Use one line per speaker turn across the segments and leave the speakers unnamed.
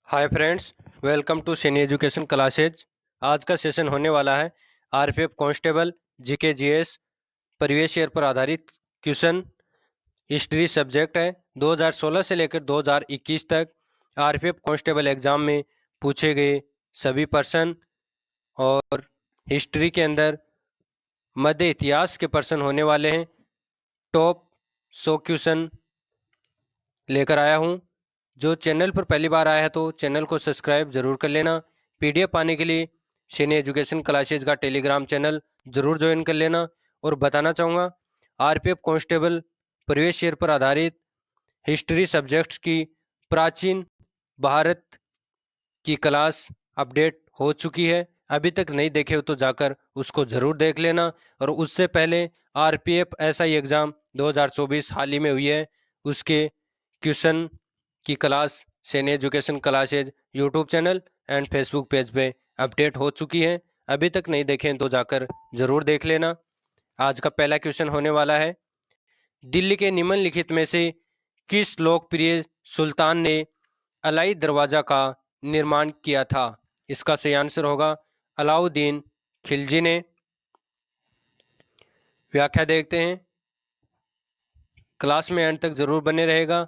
Hi friends, welcome to Saini education classes. आज का session होने वाला है RPF constable GK GS previous year पर आधारित क्वेश्चन। हिस्ट्री सब्जेक्ट है। 2016 से लेकर 2021 तक आरपीएफ कांस्टेबल एग्जाम में पूछे गए सभी प्रश्न और हिस्ट्री के अंदर मध्य इतिहास के प्रश्न होने वाले हैं। टॉप 100 क्वेश्चन लेकर आया हूँ। जो चैनल पर पहली बार आया है तो चैनल को सब्सक्राइब जरूर कर लेना। पीडीएफ पाने के लिए सैनी एजुकेशन क्लासेज का टेलीग्राम चैनल जरूर ज्वाइन कर लेना। और बताना चाहूँगा, आरपीएफ कांस्टेबल प्रीवियस ईयर पर आधारित हिस्ट्री सब्जेक्ट्स की प्राचीन भारत की क्लास अपडेट हो चुकी है। अभी तक नहीं देखे हो तो जाकर उसको ज़रूर देख लेना। और उससे पहले आरपीएफ एसआई एग्ज़ाम 2024 हाल ही में हुई है, उसके क्वेश्चन की class Saini education classes YouTube channel and Facebook page पे अपडेट हो चुकी है। अभी तक नहीं देखें तो जाकर ज़रूर देख लेना। आज का पहला क्वेश्चन होने वाला है, दिल्ली के निम्नलिखित में से किस लोकप्रिय सुल्तान ने अलाई दरवाज़ा का निर्माण किया था? इसका सही आंसर होगा अलाउद्दीन खिलजी ने। व्याख्या देखते हैं, क्लास में एंड तक जरूर बने रहेगा।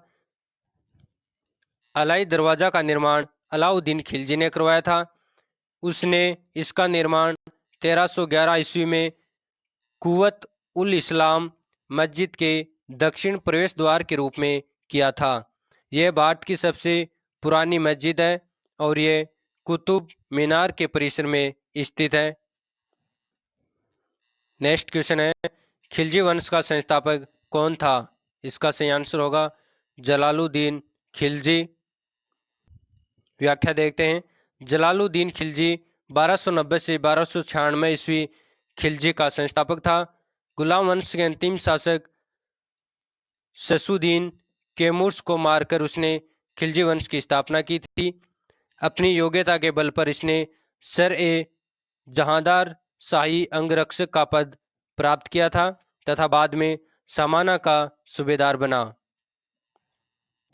अलाई दरवाज़ा का निर्माण अलाउद्दीन खिलजी ने करवाया था। उसने इसका निर्माण 1311 ईस्वी में कुवत उल इस्लाम मस्जिद के दक्षिण प्रवेश द्वार के रूप में किया था। यह भारत की सबसे पुरानी मस्जिद है और ये कुतुब मीनार के परिसर में स्थित है। नेक्स्ट क्वेश्चन है, खिलजी वंश का संस्थापक कौन था? इसका सही आंसर होगा जलालुद्दीन खिलजी। व्याख्या देखते हैं, जलालुद्दीन खिलजी 1290 से 1296 ईस्वी खिलजी का संस्थापक था। गुलाम वंश के अंतिम शासक शसुद्दीन कैमूर्स को मारकर उसने खिलजी वंश की स्थापना की थी। अपनी योग्यता के बल पर इसने सर ए जहांदार शाही अंगरक्षक का पद प्राप्त किया था तथा बाद में समाना का सूबेदार बना।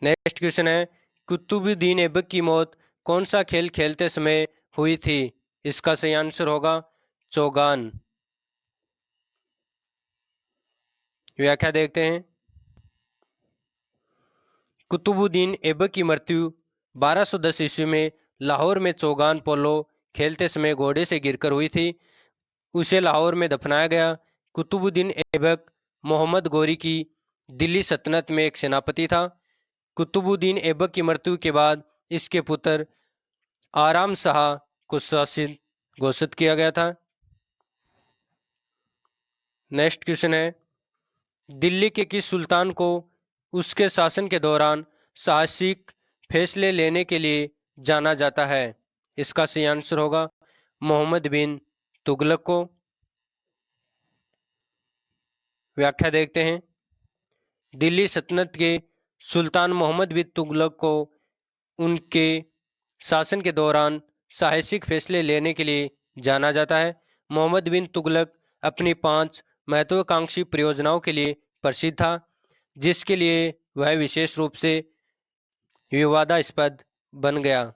नेक्स्ट क्वेश्चन है, कुतुबुद्दीन ऐबक की मौत कौन सा खेल खेलते समय हुई थी? इसका सही आंसर होगा चौगान। व्याख्या देखते हैं, कुतुबुद्दीन ऐबक की मृत्यु 1210 ईस्वी में लाहौर में चौगान पोलो खेलते समय घोड़े से गिरकर हुई थी। उसे लाहौर में दफनाया गया। कुतुबुद्दीन ऐबक मोहम्मद गौरी की दिल्ली सल्तनत में एक सेनापति था। कुतुबुद्दीन ऐबक की मृत्यु के बाद इसके पुत्र आराम शाह को शासित घोषित किया गया था। नेक्स्ट क्वेश्चन है, दिल्ली के किस सुल्तान को उसके शासन के दौरान साहसिक फैसले लेने के लिए जाना जाता है? इसका सही आंसर होगा मोहम्मद बिन तुगलक को। व्याख्या देखते हैं, दिल्ली सल्तनत के सुल्तान मोहम्मद बिन तुगलक को उनके शासन के दौरान साहसिक फैसले लेने के लिए जाना जाता है। मोहम्मद बिन तुगलक अपनी 5 महत्वाकांक्षी परियोजनाओं के लिए प्रसिद्ध था, जिसके लिए वह विशेष रूप से विवादास्पद बन गया।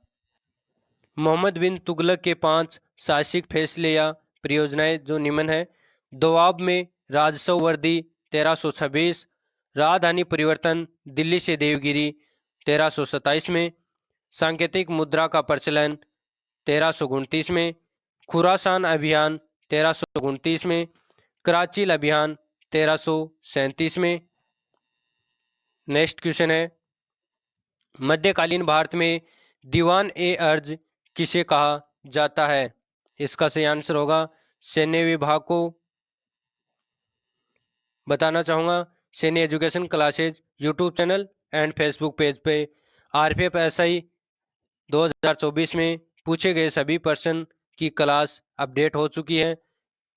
मोहम्मद बिन तुगलक के 5 साहसिक फैसले या परियोजनाएं जो निम्न है, दोआब में राजस्व वृद्धि 1326, राजधानी परिवर्तन दिल्ली से देवगिरी 1327 में, सांकेतिक मुद्रा का प्रचलन 1329 में, खुरासान अभियान 1329 में, कराचील अभियान 1337 में। नेक्स्ट क्वेश्चन है, मध्यकालीन भारत में दीवान ए अर्ज किसे कहा जाता है? इसका सही आंसर होगा सैन्य विभाग को। बताना चाहूँगा, सैन्य education classes YouTube channel and Facebook page पे आरपीएफ एसआई 2024 में पूछे गए सभी प्रश्न की क्लास अपडेट हो चुकी है।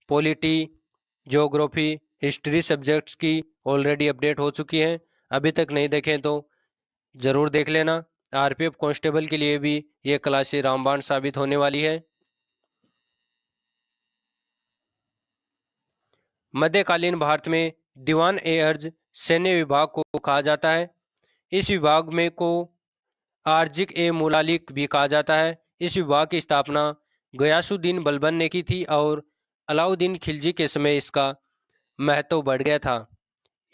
पॉलिटी, ज्योग्राफी, हिस्ट्री सब्जेक्ट्स की ऑलरेडी अपडेट हो चुकी है। अभी तक नहीं देखें तो ज़रूर देख लेना। आरपीएफ कांस्टेबल के लिए भी ये क्लासें रामबाण साबित होने वाली है। मध्यकालीन भारत में दीवान ए अर्ज सैन्य विभाग को कहा जाता है। इस विभाग में को आर्जिक ए मुलालिक भी कहा जाता है। इस विभाग की स्थापना गयासुद्दीन बलबन ने की थी और अलाउद्दीन खिलजी के समय इसका महत्व बढ़ गया था।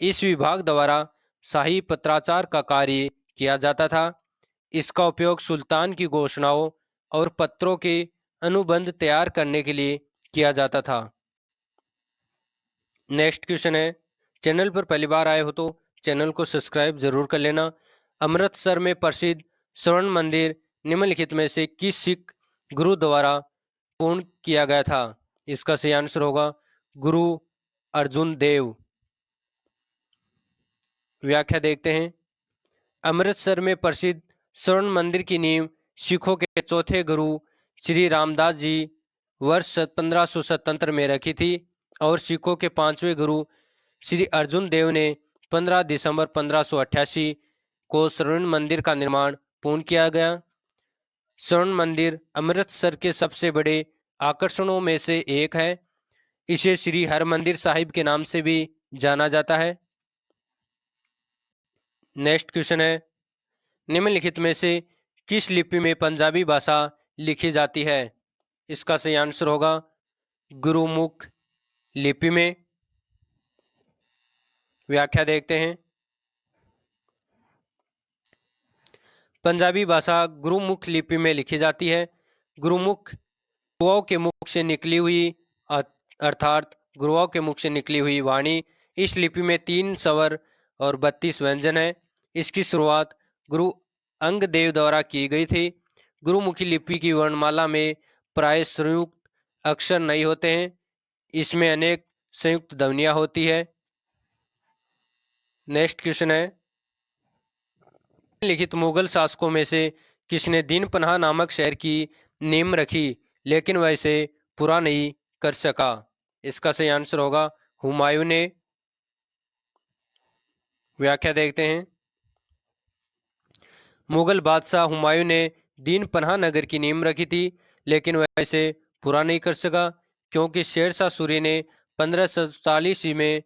इस विभाग द्वारा शाही पत्राचार का कार्य किया जाता था। इसका उपयोग सुल्तान की घोषणाओं और पत्रों के अनुबंध तैयार करने के लिए किया जाता था। नेक्स्ट क्वेश्चन है, चैनल पर पहली बार आए हो तो चैनल को सब्सक्राइब जरूर कर लेना। अमृतसर में प्रसिद्ध स्वर्ण मंदिर निम्नलिखित में से किस सिख गुरु द्वारा पूर्ण किया गया था? इसका सही आंसर होगा गुरु अर्जुन देव। व्याख्या देखते हैं। अमृतसर में प्रसिद्ध स्वर्ण मंदिर की नींव सिखों के चौथे गुरु श्री रामदास जी वर्ष 1577 में रखी थी और सिखों के पांचवें गुरु श्री अर्जुन देव ने 15 दिसंबर 1588 को स्वर्ण मंदिर का निर्माण पूर्ण किया गया। स्वर्ण मंदिर अमृतसर के सबसे बड़े आकर्षणों में से एक है। इसे श्री हरमंदिर साहिब के नाम से भी जाना जाता है। नेक्स्ट क्वेश्चन है, निम्नलिखित में से किस लिपि में पंजाबी भाषा लिखी जाती है? इसका सही आंसर होगा गुरुमुख लिपि में। व्याख्या देखते हैं। पंजाबी भाषा गुरुमुख लिपि में लिखी जाती है। गुरुमुख गुरुओं के मुख से निकली हुई अर्थात गुरुओं के मुख से निकली हुई वाणी। इस लिपि में 3 स्वर और 32 व्यंजन है। इसकी शुरुआत गुरु अंगदेव द्वारा की गई थी। गुरुमुखी लिपि की वर्णमाला में प्राय संयुक्त अक्षर नहीं होते हैं। इसमें अनेक संयुक्त ध्वनियाँ होती है। नेक्स्ट क्वेश्चन है, लिखित मुगल शासकों में से किसने दीनपनाह नामक शहर की नींव रखी लेकिन वह इसे पूरा नहीं कर सका? इसका सही आंसर होगा हुमायूं ने। व्याख्या देखते हैं। मुगल बादशाह हुमायूं ने दीनपनाह नगर की नींव रखी थी लेकिन वह इसे पूरा नहीं कर सका क्योंकि शेरशाह सूरी ने 1547 ईस्वी में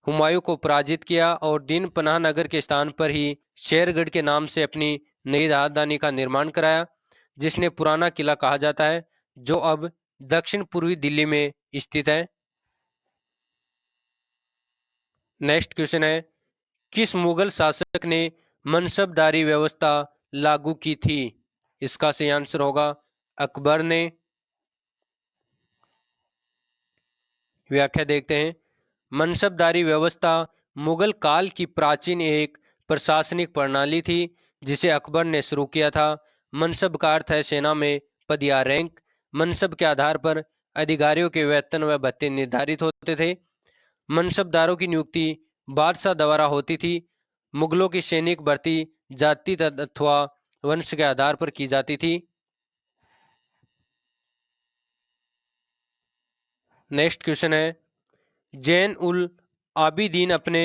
हुमायूं को पराजित किया और दीनपनाह नगर के स्थान पर ही शेरगढ़ के नाम से अपनी नई राजधानी का निर्माण कराया, जिसने पुराना किला कहा जाता है, जो अब दक्षिण पूर्वी दिल्ली में स्थित है। नेक्स्ट क्वेश्चन है, किस मुगल शासक ने मनसबदारी व्यवस्था लागू की थी? इसका सही आंसर होगा अकबर ने। व्याख्या देखते हैं। मनसबदारी व्यवस्था मुगल काल की प्राचीन एक प्रशासनिक प्रणाली थी जिसे अकबर ने शुरू किया था। मनसब का अर्थ है सेना में पद या रैंक। मनसब के आधार पर अधिकारियों के वेतन व भत्ते निर्धारित होते थे। मनसबदारों की नियुक्ति बादशाह द्वारा होती थी। मुगलों की सैनिक भर्ती जाति अथवा वंश के आधार पर की जाती थी। नेक्स्ट क्वेश्चन है, जैन उल आबिदीन अपने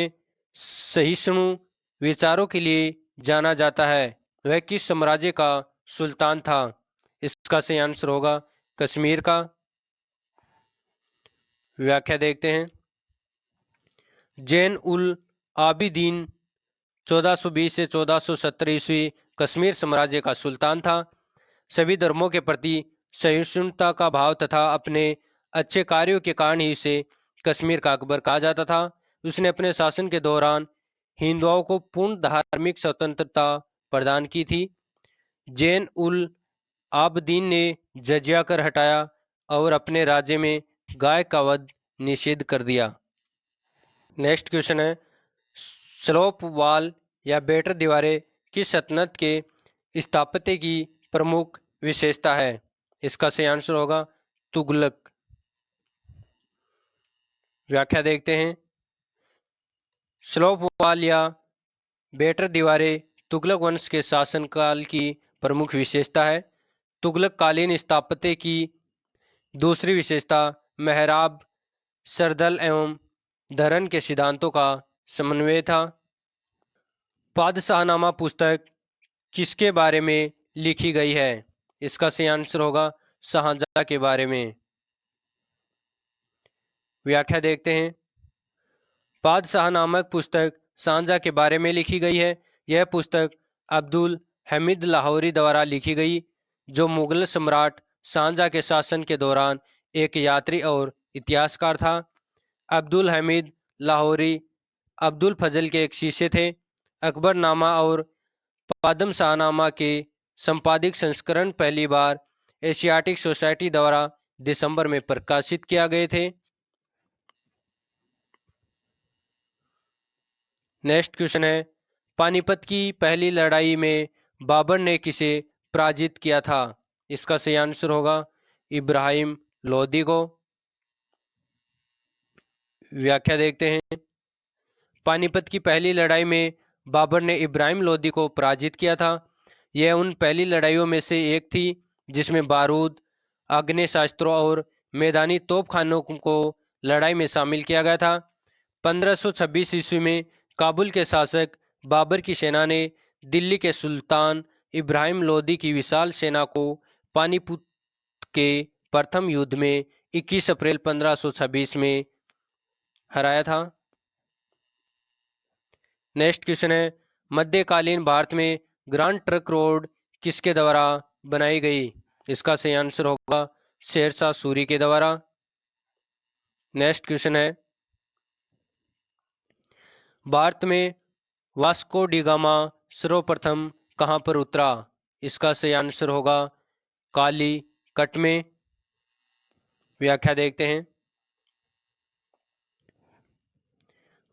सहिष्णु विचारों के लिए जाना जाता है, वह किस साम्राज्य का सुल्तान था? इसका सही आंसर होगा कश्मीर का। व्याख्या देखते हैं। जैन उल आबिदीन 1420 से 1470 ईस्वी कश्मीर साम्राज्य का सुल्तान था। सभी धर्मों के प्रति सहिष्णुता का भाव तथा अपने अच्छे कार्यों के कारण ही इसे कश्मीर का अकबर कहा जाता था। उसने अपने शासन के दौरान हिंदुओं को पूर्ण धार्मिक स्वतंत्रता प्रदान की थी। जैन उल आबदीन ने जजिया कर हटाया और अपने राज्य में गाय का वध निषेध कर दिया। नेक्स्ट क्वेश्चन है, स्लोप वाल या बेटर दीवारें किस सल्तनत के स्थापत्य की प्रमुख विशेषता है? इसका सही आंसर होगा तुगलक। व्याख्या देखते हैं। स्लोप वाल या बेटर दीवारें तुगलक वंश के शासनकाल की प्रमुख विशेषता है। तुगलक कालीन स्थापत्य की दूसरी विशेषता मेहराब, सरदल एवं धरन के सिद्धांतों का समन्वय था। पादशाहनामा पुस्तक किसके बारे में लिखी गई है? इसका सही आंसर होगा शाहजहां के बारे में। व्याख्या देखते हैं। पादशाह नामक पुस्तक शाहजहां के बारे में लिखी गई है। यह पुस्तक अब्दुल हमीद लाहौरी द्वारा लिखी गई, जो मुगल सम्राट शाहजहाँ के शासन के दौरान एक यात्री और इतिहासकार था। अब्दुल हमीद लाहौरी अब्दुल फजल के एक शिष्य थे। अकबरनामा और पादम शाहनामा के संपादित संस्करण पहली बार एशियाटिक सोसाइटी द्वारा दिसंबर में प्रकाशित किया गए थे। नेक्स्ट क्वेश्चन है, पानीपत की पहली लड़ाई में बाबर ने किसे पराजित किया था? इसका सही आंसर होगा इब्राहिम लोदी को। व्याख्या देखते हैं। पानीपत की पहली लड़ाई में बाबर ने इब्राहिम लोदी को पराजित किया था। यह उन पहली लड़ाइयों में से एक थी जिसमें बारूद, आग्नेयास्त्रों और मैदानी तोपखानों को लड़ाई में शामिल किया गया था। 1526 ईस्वी में काबुल के शासक बाबर की सेना ने दिल्ली के सुल्तान इब्राहिम लोदी की विशाल सेना को पानीपत के प्रथम युद्ध में 21 अप्रैल 1526 में हराया था। नेक्स्ट क्वेश्चन है, मध्यकालीन भारत में ग्रांड ट्रंक रोड किसके द्वारा बनाई गई? इसका सही आंसर होगा शेरशाह सूरी के द्वारा। नेक्स्ट क्वेश्चन है, भारत में वास्को डी गामा सर्वप्रथम कहाँ पर उतरा? इसका सही आंसर होगा कालीकट में। व्याख्या देखते हैं।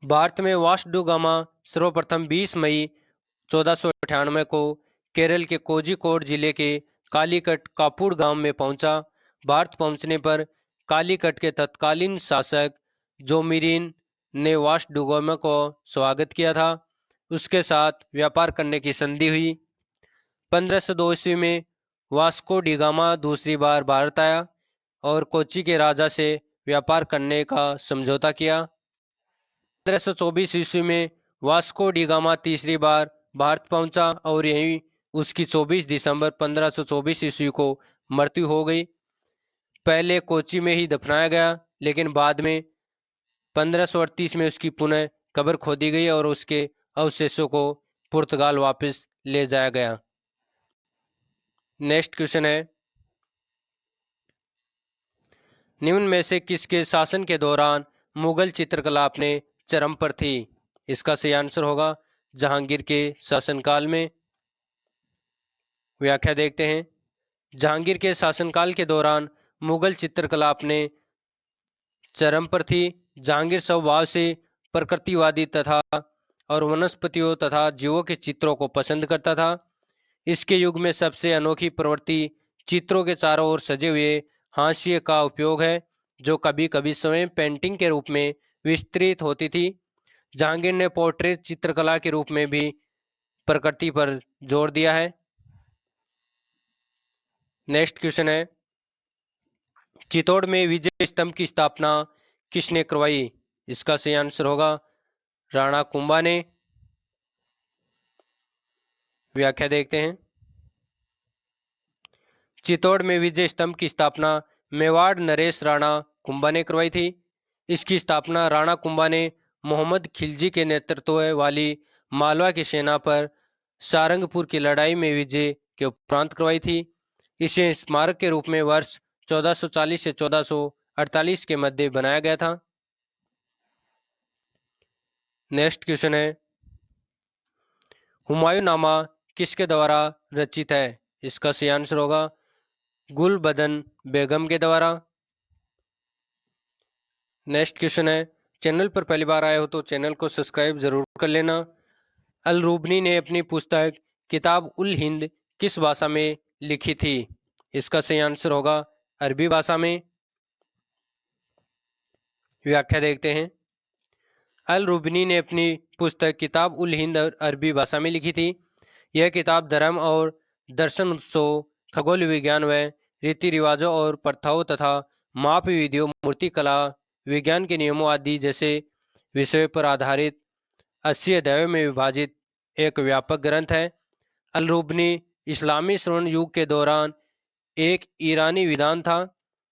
भारत में वास्को डी गामा सर्वप्रथम 20 मई 1498 को केरल के कोझिकोड जिले के कालीकट कापुड़ गांव में पहुंचा। भारत पहुंचने पर कालीकट के तत्कालीन शासक जोमिरिन ने वास्को डी गामा को स्वागत किया था। उसके साथ व्यापार करने की संधि हुई। 1502 ईस्वी में वास्को डी गामा दूसरी बार भारत आया और कोच्चि के राजा से व्यापार करने का समझौता किया। 1524 ईस्वी में वास्को डी गामा तीसरी बार भारत पहुंचा और यहीं उसकी 24 दिसंबर 1524 ईस्वी को मृत्यु हो गई। पहले कोच्चि में ही दफनाया गया, लेकिन बाद में 1538 में उसकी पुनः कब्र खोदी गई और उसके अवशेषों को पुर्तगाल वापस ले जाया गया। नेक्स्ट क्वेश्चन है, निम्न में से किसके शासन के दौरान मुगल चित्रकला अपने चरम पर थी? इसका सही आंसर होगा जहांगीर के शासनकाल में। व्याख्या देखते हैं। जहांगीर के शासनकाल के दौरान मुगल चित्रकला अपने चरम पर थी। जहांगीर स्वभाव से प्रकृतिवादी तथा और वनस्पतियों तथा जीवों के चित्रों को पसंद करता था। इसके युग में सबसे अनोखी प्रवृत्ति चित्रों के चारों ओर सजे हुए हाशिए का उपयोग है, जो कभी कभी स्वयं पेंटिंग के रूप में विस्तृत होती थी। जहांगीर ने पोर्ट्रेट चित्रकला के रूप में भी प्रकृति पर जोर दिया है। नेक्स्ट क्वेश्चन है, चित्तौड़ में विजय स्तंभ की स्थापना किसने करवाई? इसका सही आंसर होगा राणा कुंभा ने। व्याख्या देखते हैं। चित्तौड़ में विजय स्तंभ की स्थापना मेवाड़ नरेश राणा कुंभा ने करवाई थी। इसकी स्थापना राणा कुंभा ने मोहम्मद खिलजी के नेतृत्व वाली मालवा की सेना पर सारंगपुर की लड़ाई में विजय के उपरांत करवाई थी। इसे स्मारक के रूप में वर्ष 1440 से 1448 के मध्य बनाया गया था। नेक्स्ट क्वेश्चन है, हुमायूंनामा किसके द्वारा रचित है? इसका सही आंसर होगा गुलबदन बेगम के द्वारा। नेक्स्ट क्वेश्चन है, चैनल पर पहली बार आए हो तो चैनल को सब्सक्राइब जरूर कर लेना। अल रूबनी ने अपनी पुस्तक किताब उल हिंद किस भाषा में लिखी थी? इसका सही आंसर होगा अरबी भाषा में। व्याख्या देखते हैं। अल रूबनी ने अपनी पुस्तक किताब उल हिंद अरबी भाषा में लिखी थी। यह किताब धर्म और दर्शन, उत्सव, खगोल विज्ञान व रीति रिवाजों और प्रथाओं तथा माप विधियों, मूर्तिकला, विज्ञान के नियमों आदि जैसे विषयों पर आधारित 80 अध्यायों में विभाजित एक व्यापक ग्रंथ है। अल रूबनी इस्लामी स्वर्ण युग के दौरान एक ईरानी विद्वान था।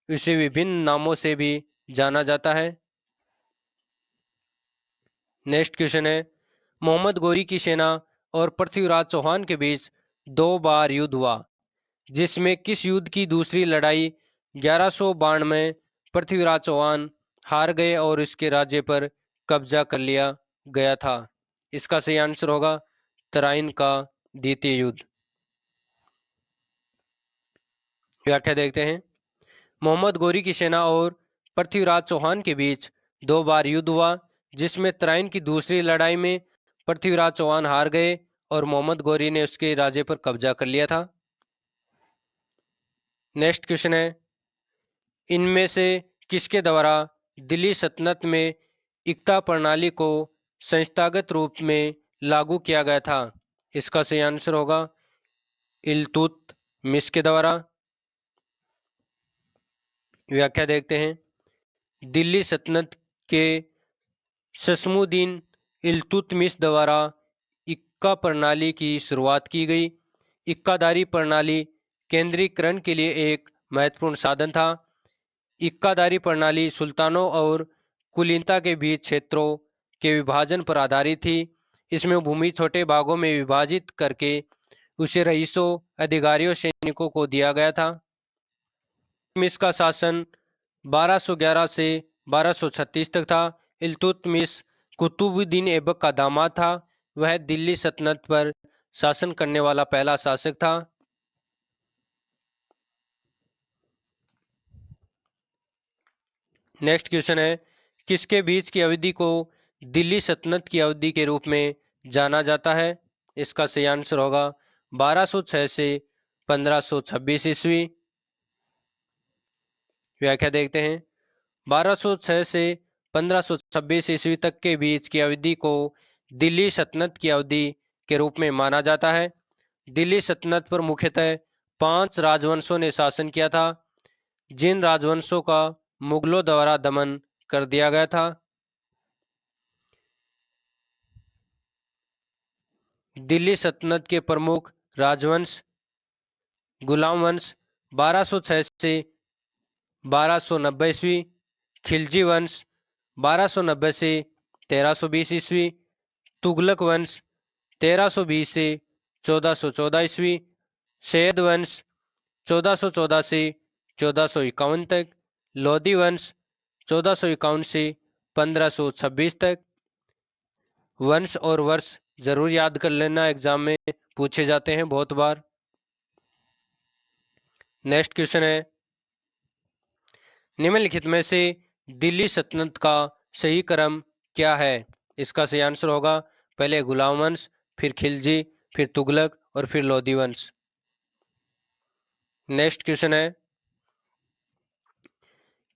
इसे विभिन्न नामों से भी जाना जाता है। नेक्स्ट क्वेश्चन है, मोहम्मद गोरी की सेना और पृथ्वीराज चौहान के बीच 2 बार युद्ध हुआ, जिसमें किस युद्ध की दूसरी लड़ाई 1192 में पृथ्वीराज चौहान हार गए और इसके राज्य पर कब्जा कर लिया गया था। इसका सही आंसर होगा तराइन का द्वितीय युद्ध। व्याख्या देखते हैं। मोहम्मद गौरी की सेना और पृथ्वीराज चौहान के बीच 2 बार युद्ध हुआ, जिसमें तराइन की दूसरी लड़ाई में पृथ्वीराज चौहान हार गए और मोहम्मद गौरी ने उसके राज्य पर कब्जा कर लिया था। नेक्स्ट क्वेश्चन है, इनमें से किसके द्वारा दिल्ली सल्तनत में इक्ता प्रणाली को संस्थागत रूप में लागू किया गया था? इसका सही आंसर होगा इल्तुतमिश के द्वारा। व्याख्या देखते हैं। दिल्ली सल्तनत के शमसुद्दीन इल्तुतमिश द्वारा इक्का प्रणाली की शुरुआत की गई। इक्कादारी प्रणाली केंद्रीकरण के लिए एक महत्वपूर्ण साधन था। इक्कादारी प्रणाली सुल्तानों और कुलीनता के बीच क्षेत्रों के विभाजन पर आधारित थी। इसमें भूमि छोटे भागों में विभाजित करके उसे रईसों, अधिकारियों, सैनिकों को दिया गया था। इसका शासन 1211 से 1236 तक था। इल्तुतमिश कुतुबुद्दीन ऐबक का दामाद था। वह दिल्ली सल्तनत पर शासन करने वाला पहला शासक था। नेक्स्ट क्वेश्चन है, किसके बीच की अवधि को दिल्ली सल्तनत की अवधि के रूप में जाना जाता है? इसका सही आंसर होगा 1206 से 1526 ईस्वी। व्याख्या देखते हैं। 1206 से 1526 ईस्वी तक के बीच की अवधि को दिल्ली सल्तनत की अवधि के रूप में माना जाता है। दिल्ली सल्तनत पर मुख्यतः 5 राजवंशों ने शासन किया था, जिन राजवंशों का मुगलों द्वारा दमन कर दिया गया था। दिल्ली सल्तनत के प्रमुख राजवंश गुलाम वंश 1206 से 1290 ईस्वी, खिलजी वंश 1290 से 1320 ईस्वी, तुगलक वंश 1320 से 1414 ईस्वी, सैयद वंश 1414 से 1451 तक, लोधी वंश 1451 से 1526 तक। वंश और वर्ष जरूर याद कर लेना, एग्जाम में पूछे जाते हैं बहुत बार। नेक्स्ट क्वेश्चन है, निम्नलिखित में से दिल्ली सल्तनत का सही क्रम क्या है? इसका सही आंसर होगा पहले गुलाम वंश, फिर खिलजी, फिर तुगलक और फिर लोधी वंश। नेक्स्ट क्वेश्चन है,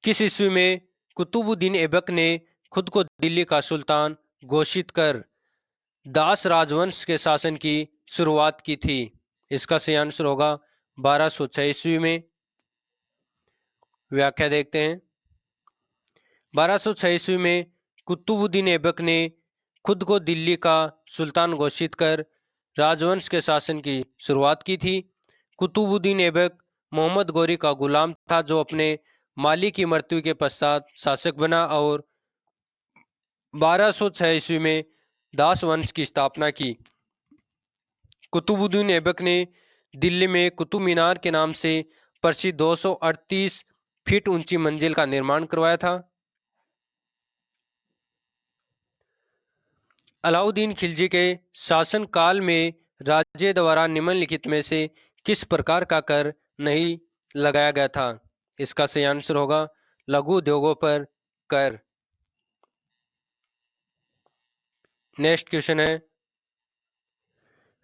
किस ईस्वी में कुतुबुद्दीन ऐबक ने खुद को दिल्ली का सुल्तान घोषित कर दास राजवंश के शासन की शुरुआत की थी? इसका सही आंसर होगा 1206 ईस्वी में। व्याख्या देखते हैं। 1206 ईस्वी में कुतुबुद्दीन ऐबक ने खुद को दिल्ली का सुल्तान घोषित कर राजवंश के शासन की शुरुआत की थी। कुतुबुद्दीन ऐबक मोहम्मद गौरी का गुलाम था, जो अपने मालिक की मृत्यु के पश्चात शासक बना और 1206 ईस्वी में दास वंश की स्थापना की। कुतुबुद्दीन ऐबक ने दिल्ली में कुतुब मीनार के नाम से प्रसिद्ध 238 फीट ऊंची मंजिल का निर्माण करवाया था। अलाउद्दीन खिलजी के शासन काल में राज्य द्वारा निम्नलिखित में से किस प्रकार का कर नहीं लगाया गया था? इसका सही आंसर होगा लघु उद्योगों पर कर। नेक्स्ट क्वेश्चन है,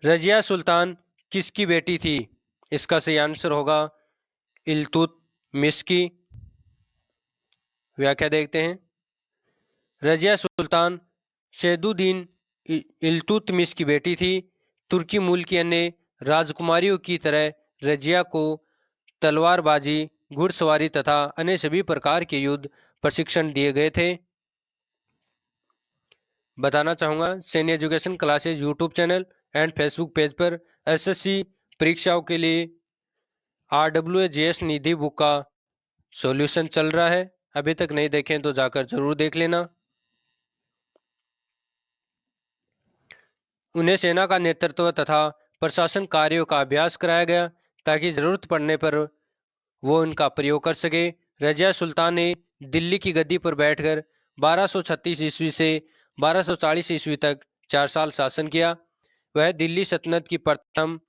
रजिया सुल्तान किसकी बेटी थी? इसका सही आंसर होगा इल्तुतमिश की। व्याख्या देखते हैं। रजिया सुल्तान सैदुद्दीन इल्तुतमिश की बेटी थी। तुर्की मूल की अन्य राजकुमारियों की तरह रजिया को तलवारबाजी, घुड़सवारी तथा अन्य सभी प्रकार के युद्ध प्रशिक्षण दिए गए थे। बताना चाहूँगा, सैन्य education classes YouTube channel and Facebook page पर एसएससी परीक्षाओं के लिए RWJS निधि बुक का सॉल्यूशन चल रहा है। अभी तक नहीं देखें तो जाकर जरूर देख लेना। उन्हें सेना का नेतृत्व तथा प्रशासन कार्यों का अभ्यास कराया गया ताकि ज़रूरत पड़ने पर वो इनका प्रयोग कर सके। रजिया सुल्तान ने दिल्ली की गद्दी पर बैठकर 1236 ईस्वी से 1240 ईस्वी तक 4 साल शासन किया। वह दिल्ली सल्तनत की प्रथम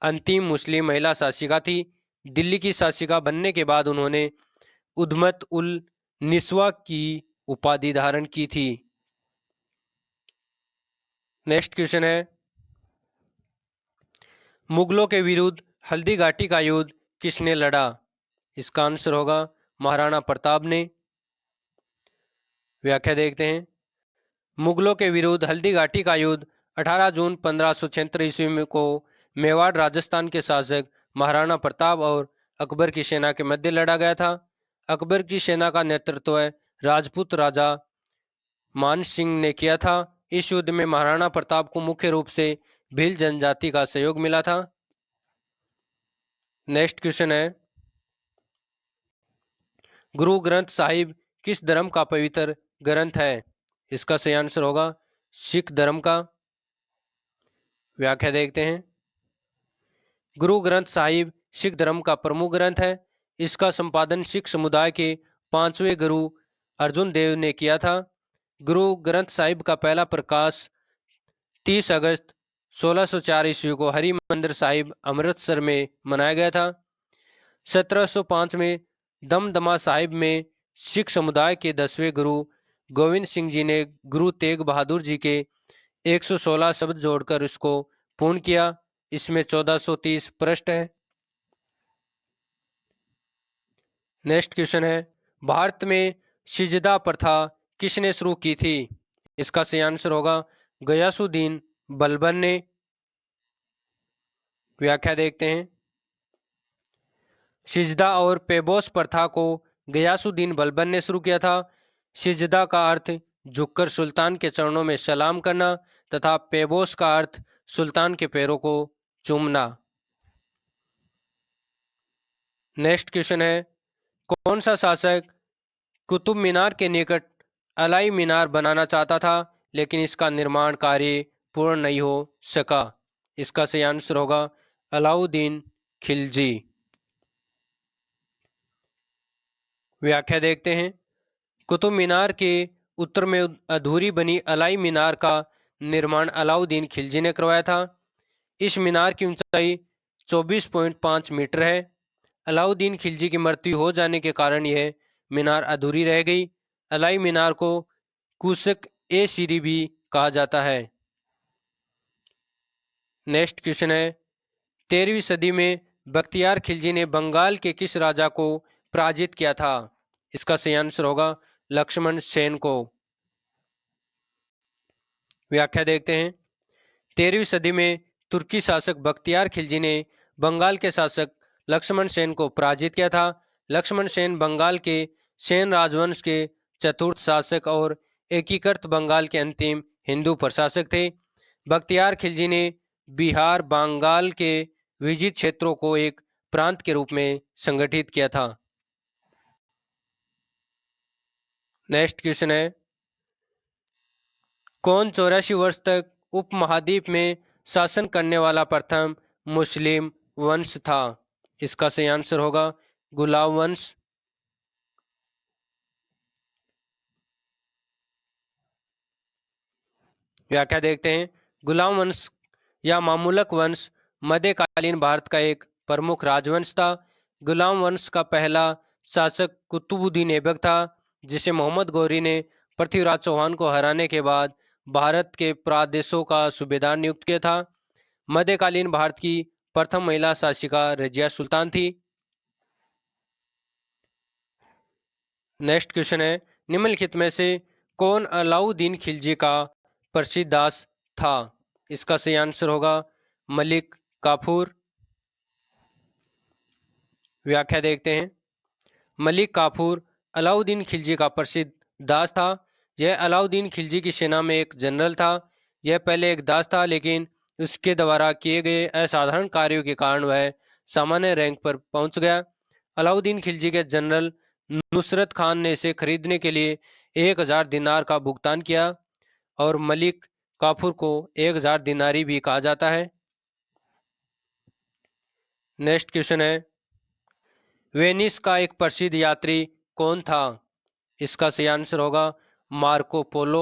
अंतिम मुस्लिम महिला शासिका थी। दिल्ली की शासिका बनने के बाद उन्होंने उद्मत उल निस्वा की उपाधि धारण की थी। नेक्स्ट क्वेश्चन है, मुगलों के विरुद्ध हल्दी घाटी का युद्ध किसने लड़ा? इसका आंसर होगा महाराणा प्रताप ने। व्याख्या देखते हैं। मुगलों के विरुद्ध हल्दी घाटी का युद्ध 18 जून 1576 ईस्वी को मेवाड़ राजस्थान के शासक महाराणा प्रताप और अकबर की सेना के मध्य लड़ा गया था। अकबर की सेना का नेतृत्व राजपूत राजा मान सिंह ने किया था। इस युद्ध में महाराणा प्रताप को मुख्य रूप से भील जनजाति का सहयोग मिला था। नेक्स्ट क्वेश्चन है, गुरु ग्रंथ साहिब किस धर्म का पवित्र ग्रंथ है? इसका सही आंसर होगा सिख धर्म का। व्याख्या देखते हैं। गुरु ग्रंथ साहिब सिख धर्म का प्रमुख ग्रंथ है। इसका संपादन सिख समुदाय के 5वें गुरु अर्जुन देव ने किया था। गुरु ग्रंथ साहिब का पहला प्रकाश 30 अगस्त 1604 ईस्वी को हरि मंदिर साहिब अमृतसर में मनाया गया था। 1705 में दमदमा साहिब में सिख समुदाय के 10वें गुरु गोविंद सिंह जी ने गुरु तेग बहादुर जी के 116 शब्द जोड़कर इसको पूर्ण किया। इसमें 1430 पृष्ठ है। नेक्स्ट क्वेश्चन है, भारत में सिजदा प्रथा किसने शुरू की थी? इसका सही आंसर होगा गयासुद्दीन बलबन ने। व्याख्या देखते हैं। सिजदा और पेबोस प्रथा को गयासुद्दीन बलबन ने शुरू किया था। सिजदा का अर्थ झुककर सुल्तान के चरणों में सलाम करना तथा पेबोस का अर्थ सुल्तान के पैरों को चूमना। नेक्स्ट क्वेश्चन है, कौन सा शासक कुतुब मीनार के निकट अलाई मीनार बनाना चाहता था लेकिन इसका निर्माण कार्य पूर्ण नहीं हो सका? इसका सही आंसर होगा अलाउद्दीन खिलजी। व्याख्या देखते हैं। कुतुब मीनार के उत्तर में अधूरी बनी अलाई मीनार का निर्माण अलाउद्दीन खिलजी ने करवाया था। इस मीनार की ऊंचाई 24.5 मीटर है। अलाउद्दीन खिलजी की मृत्यु हो जाने के कारण यह मीनार अधूरी रह गई। अलाई मीनार को कुशक ए सीरी भी कहा जाता है। नेक्स्ट क्वेश्चन है, 13वीं सदी में बख्तियार खिलजी ने बंगाल के किस राजा को पराजित किया था? इसका सही आंसर होगा लक्ष्मण सेन को। व्याख्या देखते हैं। 13वीं सदी में तुर्की शासक बख्तियार खिलजी ने बंगाल के शासक लक्ष्मण सेन को पराजित किया था। लक्ष्मण सेन बंगाल के सेन राजवंश के चतुर्थ शासक और एकीकृत बंगाल के अंतिम हिंदू प्रशासक थे। बख्तियार खिलजी ने बिहार बंगाल के विजित क्षेत्रों को एक प्रांत के रूप में संगठित किया था। नेक्स्ट क्वेश्चन है, कौन 84 वर्ष तक उपमहाद्वीप में शासन करने वाला प्रथम मुस्लिम वंश था? इसका सही आंसर होगा गुलाम वंश। व्याख्या देखते हैं। गुलाम वंश या मामूलक वंश मध्यकालीन भारत का एक प्रमुख राजवंश था। गुलाम वंश का पहला शासक कुतुबुद्दीन ऐबक था, जिसे मोहम्मद गौरी ने पृथ्वीराज चौहान को हराने के बाद भारत के प्रदेशों का सूबेदार नियुक्त किया था। मध्यकालीन भारत की प्रथम महिला शासिका रजिया सुल्तान थी। नेक्स्ट क्वेश्चन है, निम्नलिखित में से कौन अलाउद्दीन खिलजी का प्रसिद्ध दास था? इसका सही आंसर होगा मलिक काफूर। व्याख्या देखते हैं। मलिक काफूर अलाउद्दीन खिलजी का प्रसिद्ध दास था। यह अलाउद्दीन खिलजी की सेना में एक जनरल था। यह पहले एक दास था, लेकिन उसके द्वारा किए गए असाधारण कार्यों के कारण वह सामान्य रैंक पर पहुंच गया। अलाउद्दीन खिलजी के जनरल नुसरत खान ने इसे खरीदने के लिए 1000 दिनार का भुगतान किया और मलिक काफूर को 1000 दिनारी भी कहा जाता है। नेक्स्ट क्वेश्चन है, वेनिस का एक प्रसिद्ध यात्री कौन था? इसका सही आंसर होगा मार्को पोलो।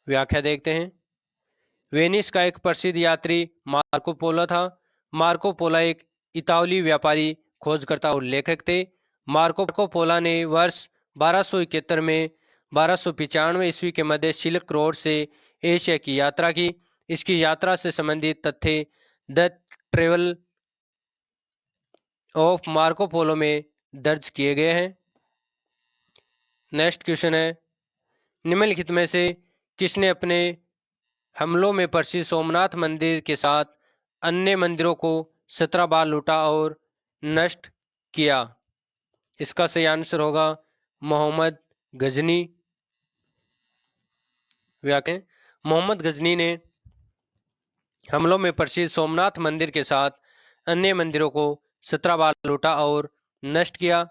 व्याख्या देखते हैं। वेनिस का एक प्रसिद्ध यात्री मार्को पोलो था। मार्को पोलो एक इतालवी व्यापारी, खोजकर्ता और लेखक थे। मार्को पोलो ने वर्ष 1271 में 1295 ईस्वी के मध्य सिल्क रोड से एशिया की यात्रा की। इसकी यात्रा से संबंधित तथ्य the travel of Marco Polo में दर्ज किए गए हैं। नेक्स्ट क्वेश्चन है, निम्नलिखित में से किसने अपने हमलों में प्रसिद्ध सोमनाथ मंदिर के साथ अन्य मंदिरों को 17 बार लूटा और नष्ट किया? इसका सही आंसर होगा मोहम्मद गजनी। व्याख्या, मोहम्मद गजनी ने हमलों में प्रसिद्ध सोमनाथ मंदिर के साथ अन्य मंदिरों को 17 बार लूटा और नष्ट किया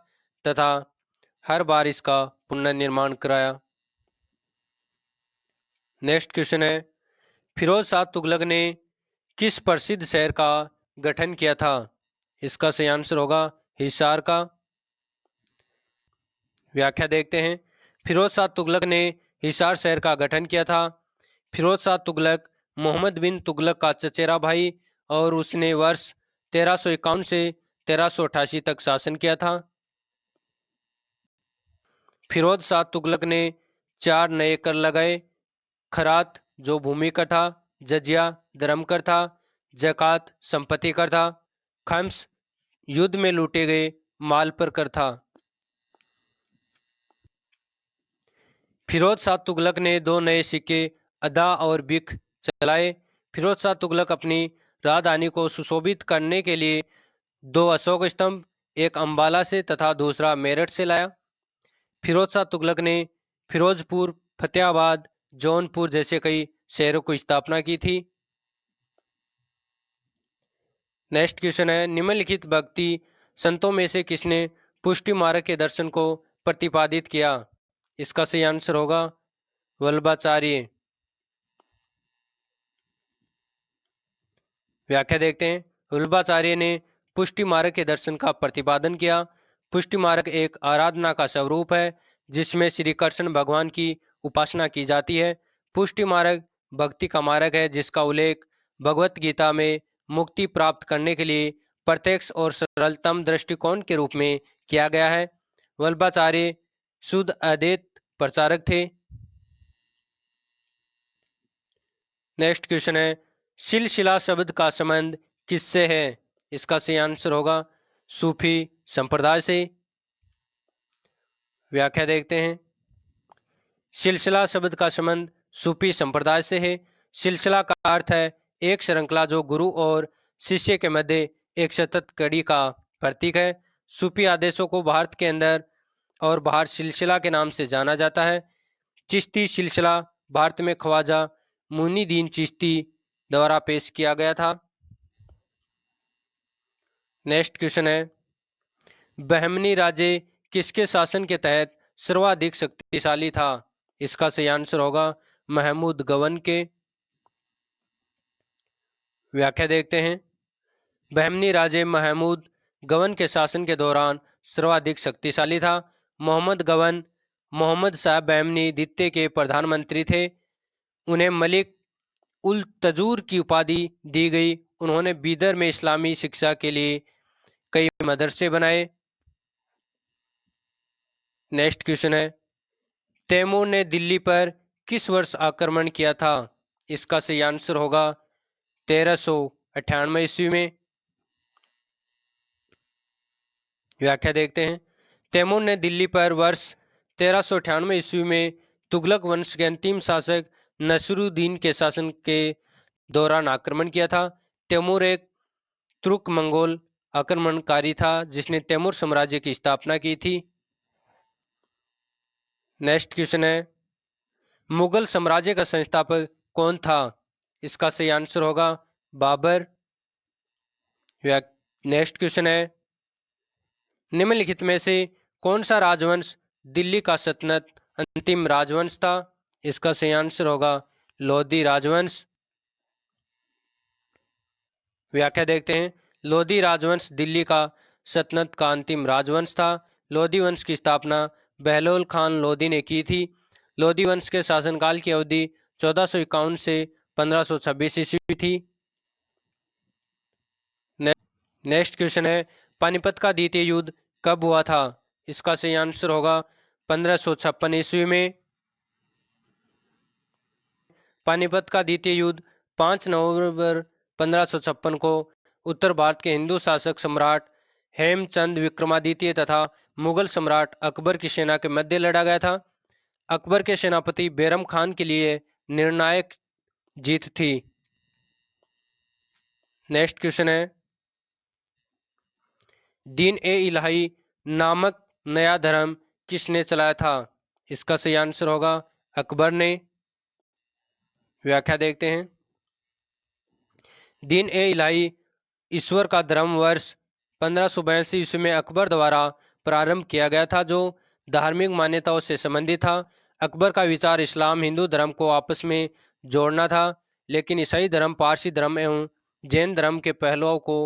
तथा हर बार इसका पुनर्निर्माण कराया। नेक्स्ट क्वेश्चन है, फिरोज शाह तुगलक ने किस प्रसिद्ध शहर का गठन किया था? इसका सही आंसर होगा हिसार का। व्याख्या देखते हैं। फिरोज शाह तुगलक ने हिसार शहर का गठन किया था। फिरोज शाह तुगलक मोहम्मद बिन तुगलक का चचेरा भाई और उसने वर्ष 1351 से 1388 तक शासन किया था। फिरोज शाह तुगलक ने 4 नए कर लगाए। खरात जो भूमि कर था, जजिया धर्म कर था, जकात संपत्ति कर था, खम्स युद्ध में लूटे गए माल पर कर था। फिरोज शाह तुगलक ने 2 नए सिक्के अदा और बिक चलाए। फिरोज शाह तुगलक अपनी राजधानी को सुशोभित करने के लिए 2 अशोक स्तंभ, एक अंबाला से तथा दूसरा मेरठ से लाया। फिरोज शाह तुगलक ने फिरोजपुर, फतेहाबाद, जौनपुर जैसे कई शहरों की स्थापना की थी। नेक्स्ट क्वेश्चन है, निम्नलिखित भक्ति संतों में से किसने पुष्टि मार्ग के दर्शन को प्रतिपादित किया? इसका सही आंसर होगा वल्लभाचार्य। व्याख्या देखते हैं। वल्लभाचार्य ने पुष्टि मार्ग के दर्शन का प्रतिपादन किया। पुष्टि मार्ग एक आराधना का स्वरूप है जिसमें श्री कृष्ण भगवान की उपासना की जाती है। पुष्टि मार्ग भक्ति का मार्ग है जिसका उल्लेख भगवत गीता में मुक्ति प्राप्त करने के लिए प्रत्यक्ष और सरलतम दृष्टिकोण के रूप में किया गया है। वल्लभाचार्य शुद्ध अद्वैत प्रचारक थे। नेक्स्ट क्वेश्चन है, सिलसिला शब्द का संबंध किससे है? इसका सही आंसर होगा सूफी संप्रदाय से। व्याख्या देखते हैं। सिलसिला शब्द का संबंध सूफी संप्रदाय से है। सिलसिला का अर्थ है एक श्रृंखला जो गुरु और शिष्य के मध्य एक सतत कड़ी का प्रतीक है। सूफी आदेशों को भारत के अंदर और बाहर सिलसिला के नाम से जाना जाता है। चिश्ती सिलसिला भारत में ख्वाजा मुइनुद्दीन चिश्ती द्वारा पेश किया गया था। नेक्स्ट क्वेश्चन है, बहमनी राज्य किसके शासन के तहत सर्वाधिक शक्तिशाली था? इसका सही आंसर होगा महमूद गवन के। व्याख्या देखते हैं। बहमनी राज्य महमूद गवन के शासन के दौरान सर्वाधिक शक्तिशाली था। मोहम्मद गवन मोहम्मद साहब बहमनी द्वितीय के प्रधानमंत्री थे। उन्हें मलिक उल तजूर की उपाधि दी गई। उन्होंने बीदर में इस्लामी शिक्षा के लिए कई मदरसे बनाए। नेक्स्ट क्वेश्चन है, तैमूर ने दिल्ली पर किस वर्ष आक्रमण किया था? इसका सही आंसर होगा 1398 ईस्वी में। व्याख्या देखते हैं। तैमूर ने दिल्ली पर वर्ष 1398 ईस्वी में तुगलक वंश के अंतिम शासक नसरुद्दीन के शासन के दौरान आक्रमण किया था। तैमूर एक तुर्क मंगोल आक्रमणकारी था जिसने तैमूर साम्राज्य की स्थापना की थी। नेक्स्ट क्वेश्चन है, मुगल साम्राज्य का संस्थापक कौन था? इसका सही आंसर होगा बाबर। नेक्स्ट क्वेश्चन है, निम्नलिखित में से कौन सा राजवंश दिल्ली का सल्तनत अंतिम राजवंश था? इसका सही आंसर होगा लोधी राजवंश। व्याख्या देखते हैं। लोधी राजवंश दिल्ली का सल्तनत का अंतिम राजवंश था। लोधी वंश की स्थापना बहलोल खान लोधी ने की थी। लोधी वंश के शासनकाल की अवधि 1451 से 1526 ईस्वी थी। नेक्स्ट क्वेश्चन है, पानीपत का द्वितीय युद्ध कब हुआ था? इसका सही आंसर होगा 1556 ईस्वी में। पानीपत का द्वितीय युद्ध 5 नवंबर 1556 को उत्तर भारत के हिंदू शासक सम्राट हेमचंद विक्रमादित्य तथा मुगल सम्राट अकबर की सेना के मध्य लड़ा गया था। अकबर के सेनापति बैरम खान के लिए निर्णायक जीत थी। नेक्स्ट क्वेश्चन है, दीन ए इलाही नामक नया धर्म किसने चलाया था? इसका सही आंसर होगा अकबर ने। व्याख्या देखते हैं। दीन ए इलाही ईश्वर का धर्म वर्ष 1582 ईस्वी में अकबर द्वारा प्रारंभ किया गया था, जो धार्मिक मान्यताओं से संबंधित था। अकबर का विचार इस्लाम हिंदू धर्म को आपस में जोड़ना था, लेकिन ईसाई धर्म, पारसी धर्म एवं जैन धर्म के पहलुओं को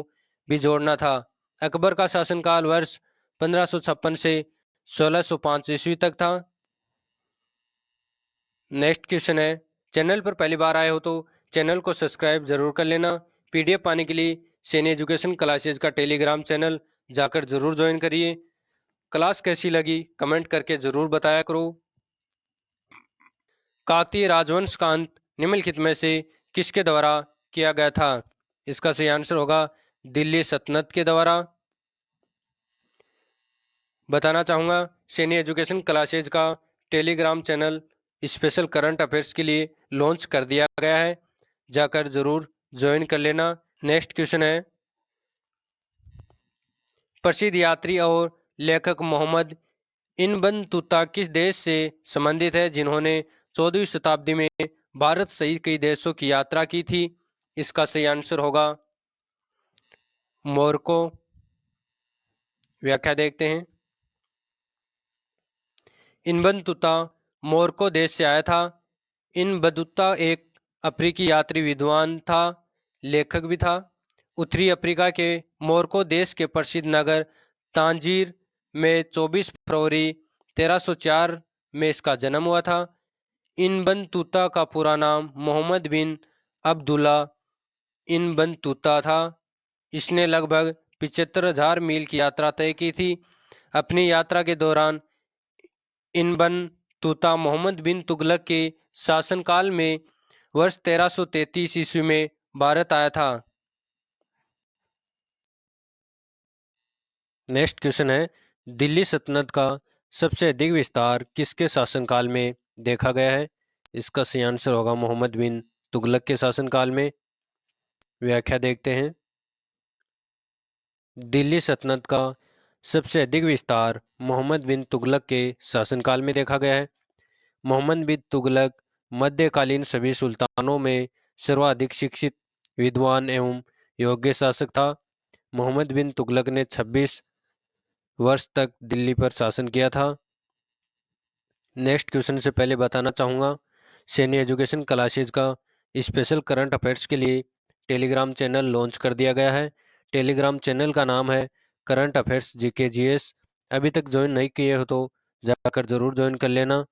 भी जोड़ना था। अकबर का शासनकाल वर्ष 1556 से 1605 ईस्वी तक था। नेक्स्ट क्वेश्चन है, चैनल पर पहली बार आए हो तो चैनल को सब्सक्राइब जरूर कर लेना। पीडीएफ पाने के लिए सैनी एजुकेशन क्लासेज का टेलीग्राम चैनल जाकर जरूर ज्वाइन करिए। क्लास कैसी लगी कमेंट करके जरूर बताया करो। काकतीय राजवंश का अंत निम्नलिखित में से किसके द्वारा किया गया था? इसका सही आंसर होगा दिल्ली सल्तनत के द्वारा। बताना चाहूँगा, सैनी एजुकेशन क्लासेज का Telegram channel special current affairs के लिए लॉन्च कर दिया गया है, जाकर ज़रूर ज्वाइन कर लेना। नेक्स्ट क्वेश्चन है, प्रसिद्ध यात्री और लेखक मोहम्मद इब्न बतूता किस देश से संबंधित है, जिन्होंने 14वीं शताब्दी में भारत सहित कई देशों की यात्रा की थी? इसका सही आंसर होगा मोरक्को। व्याख्या देखते हैं। इब्न बतूता मोरक्को देश से आया था। इब्न बतूता एक अफ्रीकी यात्री, विद्वान था, लेखक भी था। उत्तरी अफ्रीका के मोरक्को देश के प्रसिद्ध नगर तांजीर में 24 फरवरी 1304 में इसका जन्म हुआ था। इब्न बतूता का पूरा नाम मोहम्मद बिन अब्दुल्ला इब्न बतूता था। इसने लगभग 75,000 मील की यात्रा तय की थी। अपनी यात्रा के दौरान इब्न बतूता मोहम्मद बिन तुगलक के शासनकाल में वर्ष 1333 ईस्वी में भारत आया था। नेक्स्ट क्वेश्चन है, दिल्ली सल्तनत का सबसे अधिक विस्तार किसके शासनकाल में देखा गया है? इसका सही आंसर होगा मोहम्मद बिन तुगलक के शासनकाल में। व्याख्या देखते हैं। दिल्ली सल्तनत का सबसे अधिक विस्तार मोहम्मद बिन तुगलक के शासनकाल में देखा गया है। मोहम्मद बिन तुगलक मध्यकालीन सभी सुल्तानों में सर्वाधिक शिक्षित, विद्वान एवं योग्य शासक था। मोहम्मद बिन तुगलक ने 26 वर्ष तक दिल्ली पर शासन किया था। नेक्स्ट क्वेश्चन से पहले बताना चाहूँगा, सैनी एजुकेशन क्लासेज का स्पेशल करंट अफेयर्स के लिए टेलीग्राम चैनल लॉन्च कर दिया गया है। टेलीग्राम चैनल का नाम है करंट अफेयर्स जीके जीएस। अभी तक ज्वाइन नहीं किए हो तो जाकर जरूर ज्वाइन कर लेना।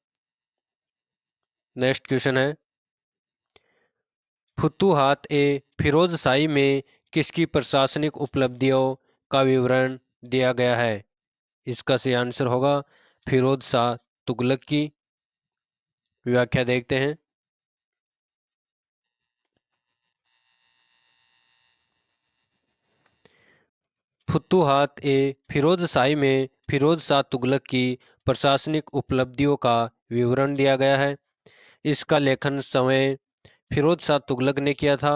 नेक्स्ट क्वेश्चन है, फुतूहात ए फिरोजशाही में किसकी प्रशासनिक उपलब्धियों का विवरण दिया गया है? इसका सही आंसर होगा फिरोज शाह तुगलक की। व्याख्या देखते हैं। फुतूहात ए फिरोजशाही में फिरोज शाह तुगलक की प्रशासनिक उपलब्धियों का विवरण दिया गया है। इसका लेखन समय फिरोज शाह तुगलक ने किया था।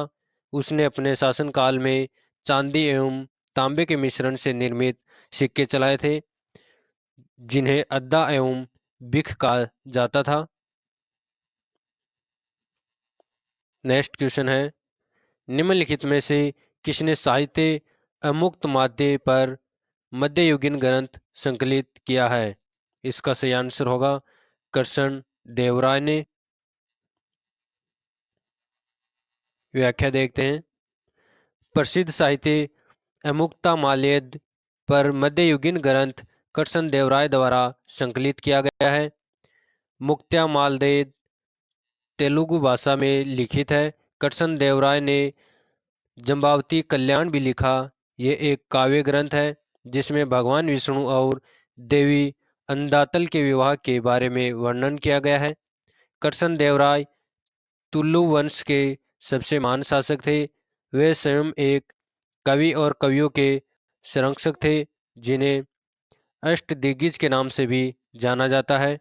उसने अपने शासनकाल में चांदी एवं तांबे के मिश्रण से निर्मित सिक्के चलाए थे, जिन्हें अद्दा एवं बिख कहा जाता था। नेक्स्ट क्वेश्चन है, निम्नलिखित में से किसने साहित्य अमुक्त माध्य पर मध्ययुगीन ग्रंथ संकलित किया है? इसका सही आंसर होगा कृष्ण देव राय ने। व्याख्या देखते हैं। प्रसिद्ध साहित्य अमुक्तमाल्यद पर मध्ययुगीन ग्रंथ कृष्णदेवराय द्वारा संकलित किया गया है। मुक्तमाल्यद तेलुगु भाषा में लिखित है। कृष्णदेवराय ने जम्बावती कल्याण भी लिखा। ये एक काव्य ग्रंथ है जिसमें भगवान विष्णु और देवी अंदातल के विवाह के बारे में वर्णन किया गया है। कृष्णदेवराय तुलु वंश के सबसे महान शासक थे। वे स्वयं एक कवि और कवियों के संरक्षक थे जिन्हें अष्टदिग्गज के नाम से भी जाना जाता है।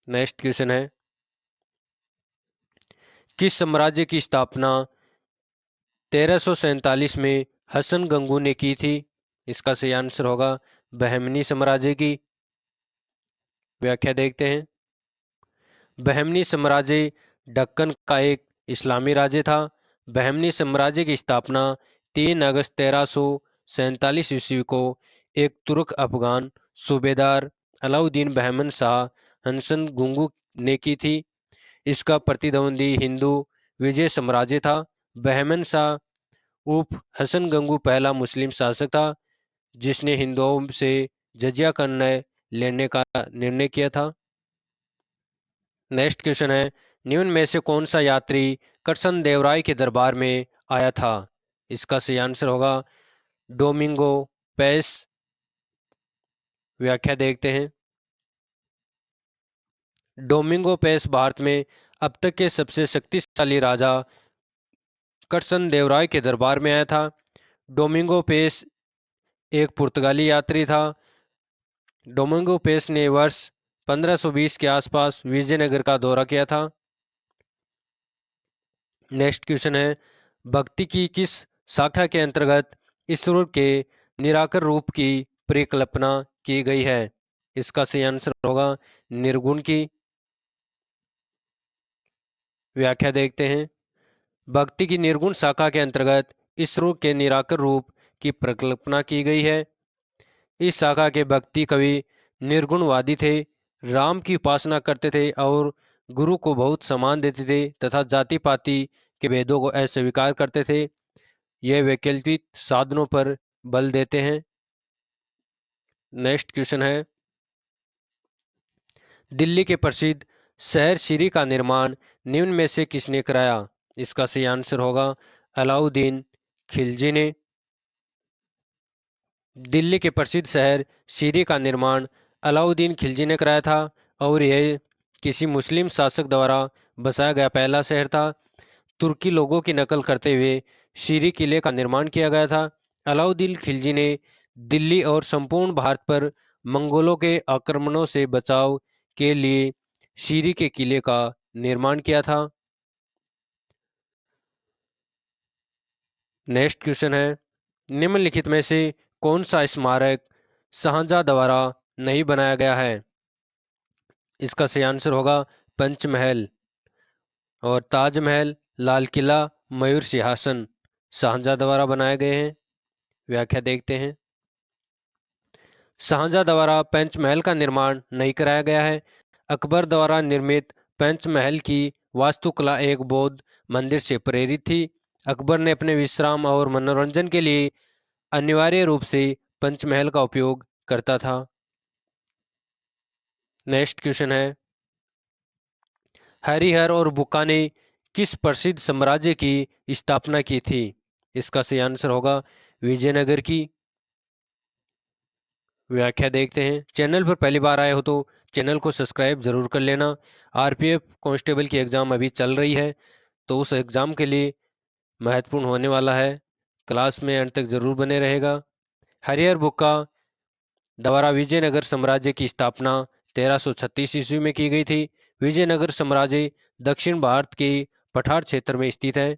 नेक्स्ट क्वेश्चन है, किस साम्राज्य की स्थापना 1347 में हसन गंगू ने की थी? इसका सही आंसर होगा बहमनी साम्राज्य की। व्याख्या देखते हैं। बहमनी साम्राज्य दक्कन का एक इस्लामी राज्य था। बहमनी साम्राज्य की स्थापना 3 अगस्त 1347 ईस्वी को एक तुर्क अफगान सूबेदार अलाउद्दीन बहमन शाह हसन गंगू ने की थी। इसका प्रतिद्वंदी हिंदू विजय साम्राज्य था। बहमन शाह उर्फ हसन गंगू पहला मुस्लिम शासक था जिसने हिंदुओं से जजिया का लेने का निर्णय किया था। नेक्स्ट क्वेश्चन है, निम्न में से कौन सा यात्री कृष्णदेवराय के दरबार में आया था? इसका सही आंसर होगा डोमिंगो पेस। व्याख्या देखते हैं। डोमिंगो पेस भारत में अब तक के सबसे शक्तिशाली राजा कृष्णदेवराय के दरबार में आया था। डोमिंगो पेस एक पुर्तगाली यात्री था। डोमिंगो पेस ने वर्ष 1520 के आसपास विजयनगर का दौरा किया था। नेक्स्ट क्वेश्चन है, भक्ति की किस शाखा के अंतर्गत ईश्वर के निराकार रूप की परिकल्पना की गई है? इसका सही आंसर होगा निर्गुण की। व्याख्या देखते हैं। भक्ति की निर्गुण शाखा के अंतर्गत ईश्वर के निराकार रूप की परिकल्पना की गई है। इस शाखा के भक्ति कवि निर्गुणवादी थे, राम की उपासना करते थे और गुरु को बहुत सम्मान देते थे तथा जाति पाति के भेदों को अस्वीकार करते थे। यह वैकल्पिक साधनों पर बल देते हैं। नेक्स्ट क्वेश्चन है, दिल्ली के प्रसिद्ध शहर श्री का निर्माण निम्न में से किसने कराया? इसका सही आंसर होगा अलाउद्दीन खिलजी ने। दिल्ली के प्रसिद्ध शहर श्री का निर्माण अलाउद्दीन खिलजी ने कराया था और यह किसी मुस्लिम शासक द्वारा बसाया गया पहला शहर था। तुर्की लोगों की नकल करते हुए श्री किले का निर्माण किया गया था। अलाउद्दीन खिलजी ने दिल्ली और संपूर्ण भारत पर मंगोलों के आक्रमणों से बचाव के लिए श्री के किले का निर्माण किया था। नेक्स्ट क्वेश्चन है, निम्नलिखित में से कौन सा स्मारक शाहजहां द्वारा नहीं बनाया गया है? इसका सही आंसर होगा पंचमहल। और ताजमहल, लाल किला, मयूर सिंहासन शाहजहां द्वारा बनाए गए हैं। व्याख्या देखते हैं। शाहजहां द्वारा पंचमहल का निर्माण नहीं कराया गया है। अकबर द्वारा निर्मित पंचमहल की वास्तुकला एक बौद्ध मंदिर से प्रेरित थी। अकबर ने अपने विश्राम और मनोरंजन के लिए अनिवार्य रूप से पंचमहल का उपयोग करता था। नेक्स्ट क्वेश्चन है, हरिहर और बुक्का ने किस प्रसिद्ध साम्राज्य की स्थापना की थी? इसका सही आंसर होगा विजयनगर की। व्याख्या देखते हैं। चैनल पर पहली बार आए हो तो चैनल को सब्सक्राइब जरूर कर लेना। आरपीएफ कांस्टेबल की एग्ज़ाम अभी चल रही है तो उस एग्ज़ाम के लिए महत्वपूर्ण होने वाला है। क्लास में अंत तक जरूर बने रहेगा। हरिहर बुक्का द्वारा विजयनगर साम्राज्य की स्थापना 1336 ईस्वी में की गई थी। विजयनगर साम्राज्य दक्षिण भारत के पठार क्षेत्र में स्थित है।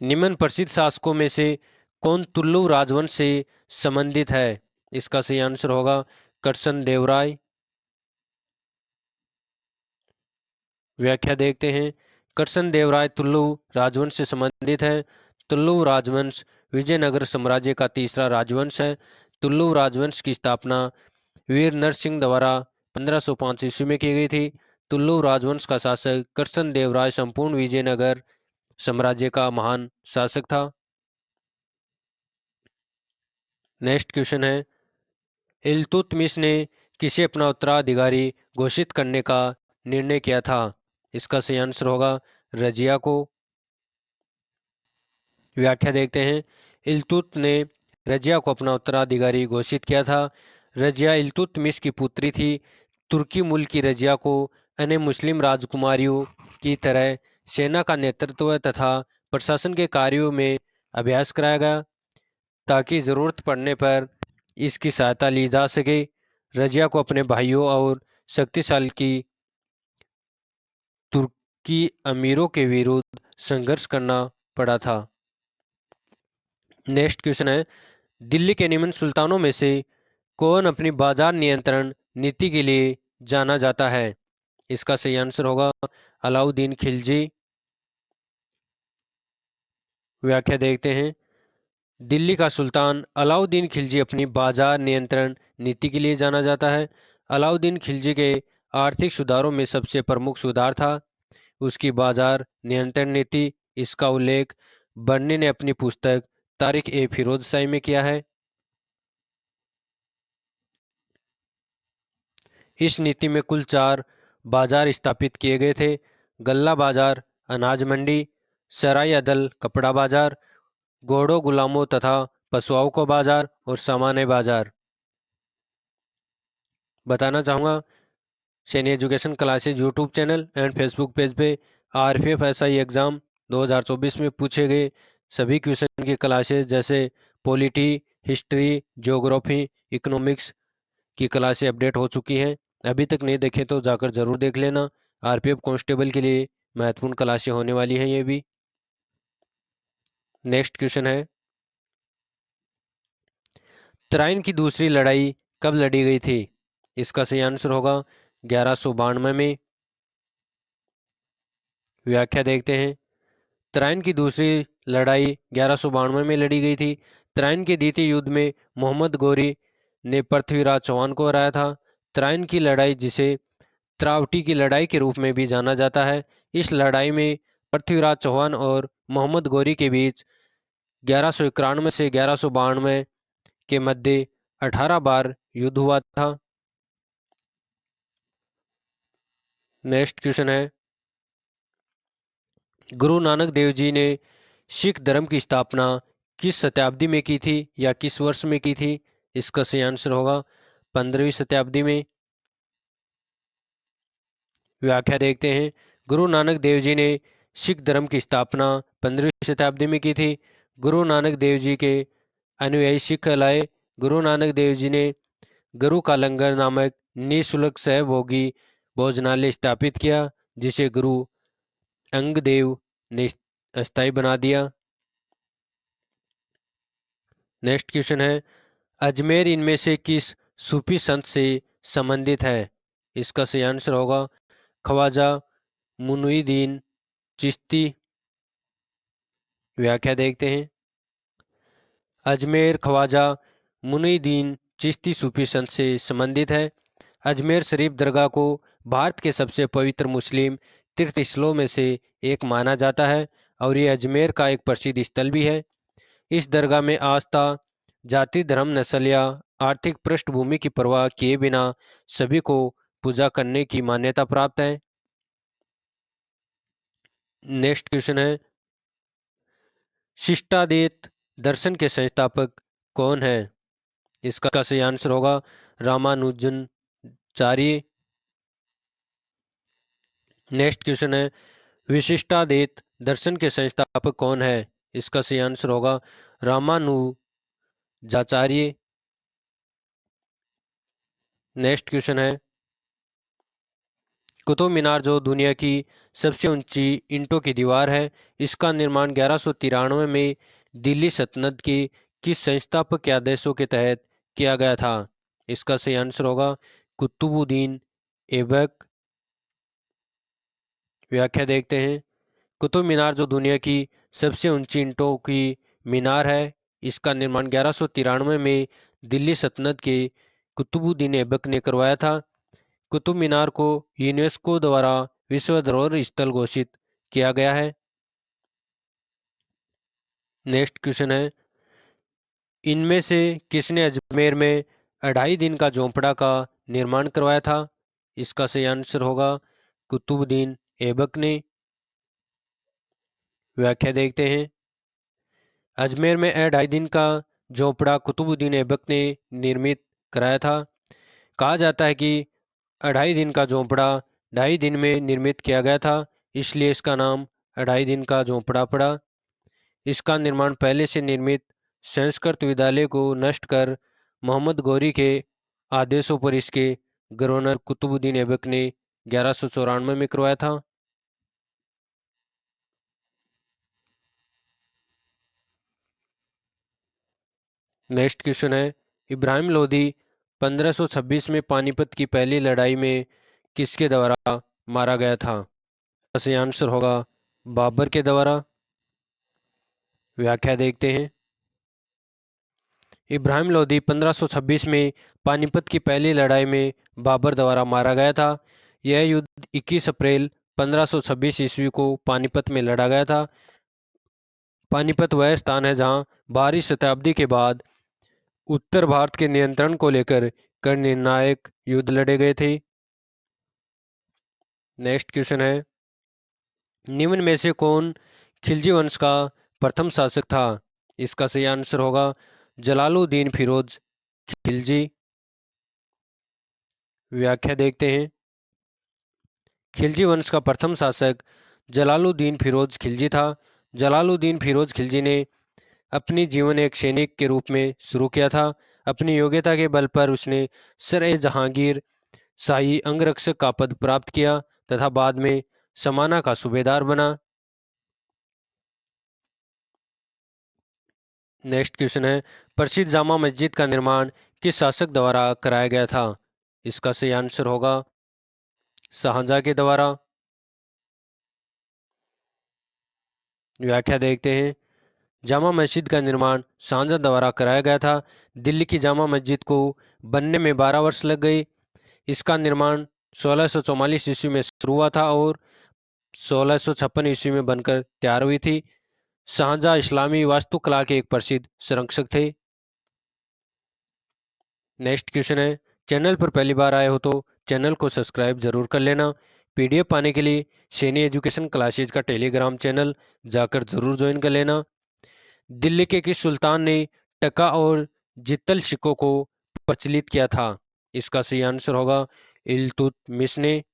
निम्न प्रसिद्ध शासकों में से कौन तुलु राजवंश से संबंधित है? इसका सही आंसर होगा कृष्णदेवराय। व्याख्या देखते हैं। कृष्णदेवराय तुलु राजवंश से संबंधित है। तुलु राजवंश विजयनगर साम्राज्य का तीसरा राजवंश है। तुलु राजवंश की स्थापना वीर नरसिंह द्वारा 1505 ईस्वी में की गई थी। तुलु राजवंश का शासक कृष्णदेवराय संपूर्ण विजयनगर साम्राज्य का महान शासक था? नेक्स्ट क्वेश्चन है, इल्तुतमिश ने किसे अपना उत्तराधिकारी घोषित करने का निर्णय किया था? इसका सही आंसर होगा रजिया को। व्याख्या देखते हैं। इल्तुत ने रजिया को अपना उत्तराधिकारी घोषित किया था। रजिया इल्तुतमिश की पुत्री थी। तुर्की मूल की रजिया को अन्य मुस्लिम राजकुमारियों की तरह सेना का नेतृत्व तथा प्रशासन के कार्यों में अभ्यास कराया गया ताकि ज़रूरत पड़ने पर इसकी सहायता ली जा सके। रजिया को अपने भाइयों और शक्तिशाली तुर्की अमीरों के विरुद्ध संघर्ष करना पड़ा था। नेक्स्ट क्वेश्चन है, दिल्ली के निम्न सुल्तानों में से कौन अपनी बाजार नियंत्रण नीति के लिए जाना जाता है? इसका सही आंसर होगा अलाउद्दीन खिलजी। व्याख्या देखते हैं। दिल्ली का सुल्तान अलाउद्दीन खिलजी अपनी बाजार नियंत्रण नीति के लिए जाना जाता है। अलाउद्दीन खिलजी के आर्थिक सुधारों में सबसे प्रमुख सुधार था उसकी बाजार नियंत्रण नीति। इसका उल्लेख बर्नी ने अपनी पुस्तक तारीख ए फिरोजशाही में किया है। इस नीति में कुल 4 बाजार स्थापित किए गए थे, गल्ला बाजार, अनाज मंडी, सराय अदल कपड़ा बाजार, घोड़ों गुलामों तथा पशुओं को बाजार और सामान्य बाजार। बताना चाहूँगा Saini education classes YouTube channel and Facebook page पे आरपीएफ एसआई एग्ज़ाम 2024 में पूछे गए सभी क्वेश्चन की क्लासेज जैसे पॉलिटी, हिस्ट्री, ज्योग्राफी, इकोनॉमिक्स की क्लासें अपडेट हो चुकी हैं। अभी तक नहीं देखे तो जाकर ज़रूर देख लेना। आरपीएफ कांस्टेबल के लिए महत्वपूर्ण क्लासें होने वाली हैं ये भी। नेक्स्ट क्वेश्चन है, तराइन की दूसरी लड़ाई कब लड़ी गई थी? इसका सही आंसर होगा 1192 में। व्याख्या देखते हैं। तराइन की दूसरी लड़ाई 1192 में लड़ी गई थी। तराइन के द्वितीय युद्ध में मोहम्मद गौरी ने पृथ्वीराज चौहान को हराया था। तराइन की लड़ाई जिसे त्रावटी की लड़ाई के रूप में भी जाना जाता है, इस लड़ाई में पृथ्वीराज चौहान और मोहम्मद गौरी के बीच 1191 से 1192 के मध्य 18 बार युद्ध हुआ था। नेक्स्ट क्वेश्चन है, गुरु नानक देव जी ने सिख धर्म की स्थापना किस शताब्दी में की थी या किस वर्ष में की थी? इसका सही आंसर होगा 15वीं शताब्दी में। व्याख्या देखते हैं। गुरु नानक देव जी ने सिख धर्म की स्थापना 15वीं शताब्दी में की थी। गुरु नानक देव जी के अनुयायी सिख कहलाए। गुरु नानक देव जी ने गुरु का लंगर नामक निःशुल्क सहभोगी भोजनालय स्थापित किया जिसे गुरु अंगदेव ने अस्थायी बना दिया। नेक्स्ट क्वेश्चन है, अजमेर इनमें से किस सूफी संत से संबंधित है? इसका सही आंसर होगा ख्वाजा मुइनुद्दीन चिश्ती। व्याख्या देखते हैं। अजमेर ख्वाजा मुइनुद्दीन चिश्ती सूफी संत से संबंधित है। अजमेर शरीफ दरगाह को भारत के सबसे पवित्र मुस्लिम तीर्थ स्थलों में से एक माना जाता है और ये अजमेर का एक प्रसिद्ध स्थल भी है। इस दरगाह में आस्था, जाति, धर्म, नस्ल या आर्थिक पृष्ठभूमि की परवाह किए बिना सभी को पूजा करने की मान्यता प्राप्त है। नेक्स्ट क्वेश्चन है, शिष्टाद्वैत दर्शन के संस्थापक कौन है? इसका सही आंसर होगा रामानुजनाचार्य। नेक्स्ट क्वेश्चन है, विशिष्टाद्वैत दर्शन के संस्थापक कौन है? इसका सही आंसर होगा रामानुजाचार्य। नेक्स्ट क्वेश्चन है, कुतुब मीनार जो दुनिया की सबसे ऊंची ईंटों की दीवार है, इसका निर्माण 1193 में दिल्ली सल्तनत के किस संस्थापक के आदेशों के तहत किया गया था? इसका सही आंसर होगा कुतुबुद्दीन ऐबक। व्याख्या देखते हैं। कुतुब मीनार जो दुनिया की सबसे ऊंची ईंटों की मीनार है, इसका निर्माण 1193 में दिल्ली सल्तनत के कुतुबुद्दीन ऐबक ने करवाया था। कुतुब मीनार को यूनेस्को द्वारा विश्व धरोहर स्थल घोषित किया गया है। नेक्स्ट क्वेश्चन है, इनमें से किसने अजमेर में 2.5 दिन का झोंपड़ा का निर्माण करवाया था? इसका सही आंसर होगा कुतुबुद्दीन ऐबक ने। व्याख्या देखते हैं। अजमेर में 2.5 दिन का झोंपड़ा कुतुबुद्दीन ऐबक ने निर्मित कराया था। कहा जाता है कि 2.5 दिन का झोंपड़ा 2.5 दिन में निर्मित किया गया था, इसलिए इसका नाम 2.5 दिन का झोंपड़ा पड़ा। इसका निर्माण पहले से निर्मित संस्कृत विद्यालय को नष्ट कर मोहम्मद गौरी के आदेशों पर इसके गवर्नर कुतुबुद्दीन ऐबक ने 1194 में करवाया था। नेक्स्ट क्वेश्चन है, इब्राहिम लोदी 1526 में पानीपत की पहली लड़ाई में किसके द्वारा मारा गया था? सही आंसर होगा बाबर के द्वारा। व्याख्या देखते हैं। इब्राहिम लोदी 1526 में पानीपत की पहली लड़ाई में बाबर द्वारा मारा गया था। यह युद्ध 21 अप्रैल 1526 ईस्वी को पानीपत में लड़ा गया था। पानीपत वह स्थान है जहां 12वीं शताब्दी के बाद उत्तर भारत के नियंत्रण को लेकर कई निर्णायक युद्ध लड़े गए थे। नेक्स्ट क्वेश्चन है, निम्न में से कौन खिलजी वंश का प्रथम शासक था? इसका सही आंसर होगा जलालुद्दीन फिरोज खिलजी। व्याख्या देखते हैं। खिलजी वंश का प्रथम शासक जलालुद्दीन फिरोज खिलजी था। जलालुद्दीन फिरोज खिलजी ने अपनी जीवन एक सैनिक के रूप में शुरू किया था। अपनी योग्यता के बल पर उसने सर-ए-जहांगीर शाही अंगरक्षक का पद प्राप्त किया तथा बाद में समाना का सूबेदार बना। नेक्स्ट क्वेश्चन है, प्रसिद्ध जामा मस्जिद का निर्माण किस शासक द्वारा कराया गया था? इसका सही आंसर होगा शाहजहां के द्वारा। व्याख्या देखते हैं। जामा मस्जिद का निर्माण शाहजहां द्वारा कराया गया था। दिल्ली की जामा मस्जिद को बनने में 12 वर्ष लग गए। इसका निर्माण 1644 ईस्वी में शुरू हुआ था और 1656 ईस्वी में बनकर तैयार हुई थी। शाहजहां इस्लामी वास्तुकला के एक प्रसिद्ध संरक्षक थे। नेक्स्ट क्वेश्चन है, चैनल पर पहली बार आए हो तो चैनल को सब्सक्राइब जरूर कर लेना। पीडीएफ पाने के लिए सैनी एजुकेशन क्लासेज का टेलीग्राम चैनल जाकर जरूर ज्वाइन कर लेना। दिल्ली के किस सुल्तान ने टका और जित्तल सिक्कों को प्रचलित किया था? इसका सही आंसर होगा इल्तुतमिश ने।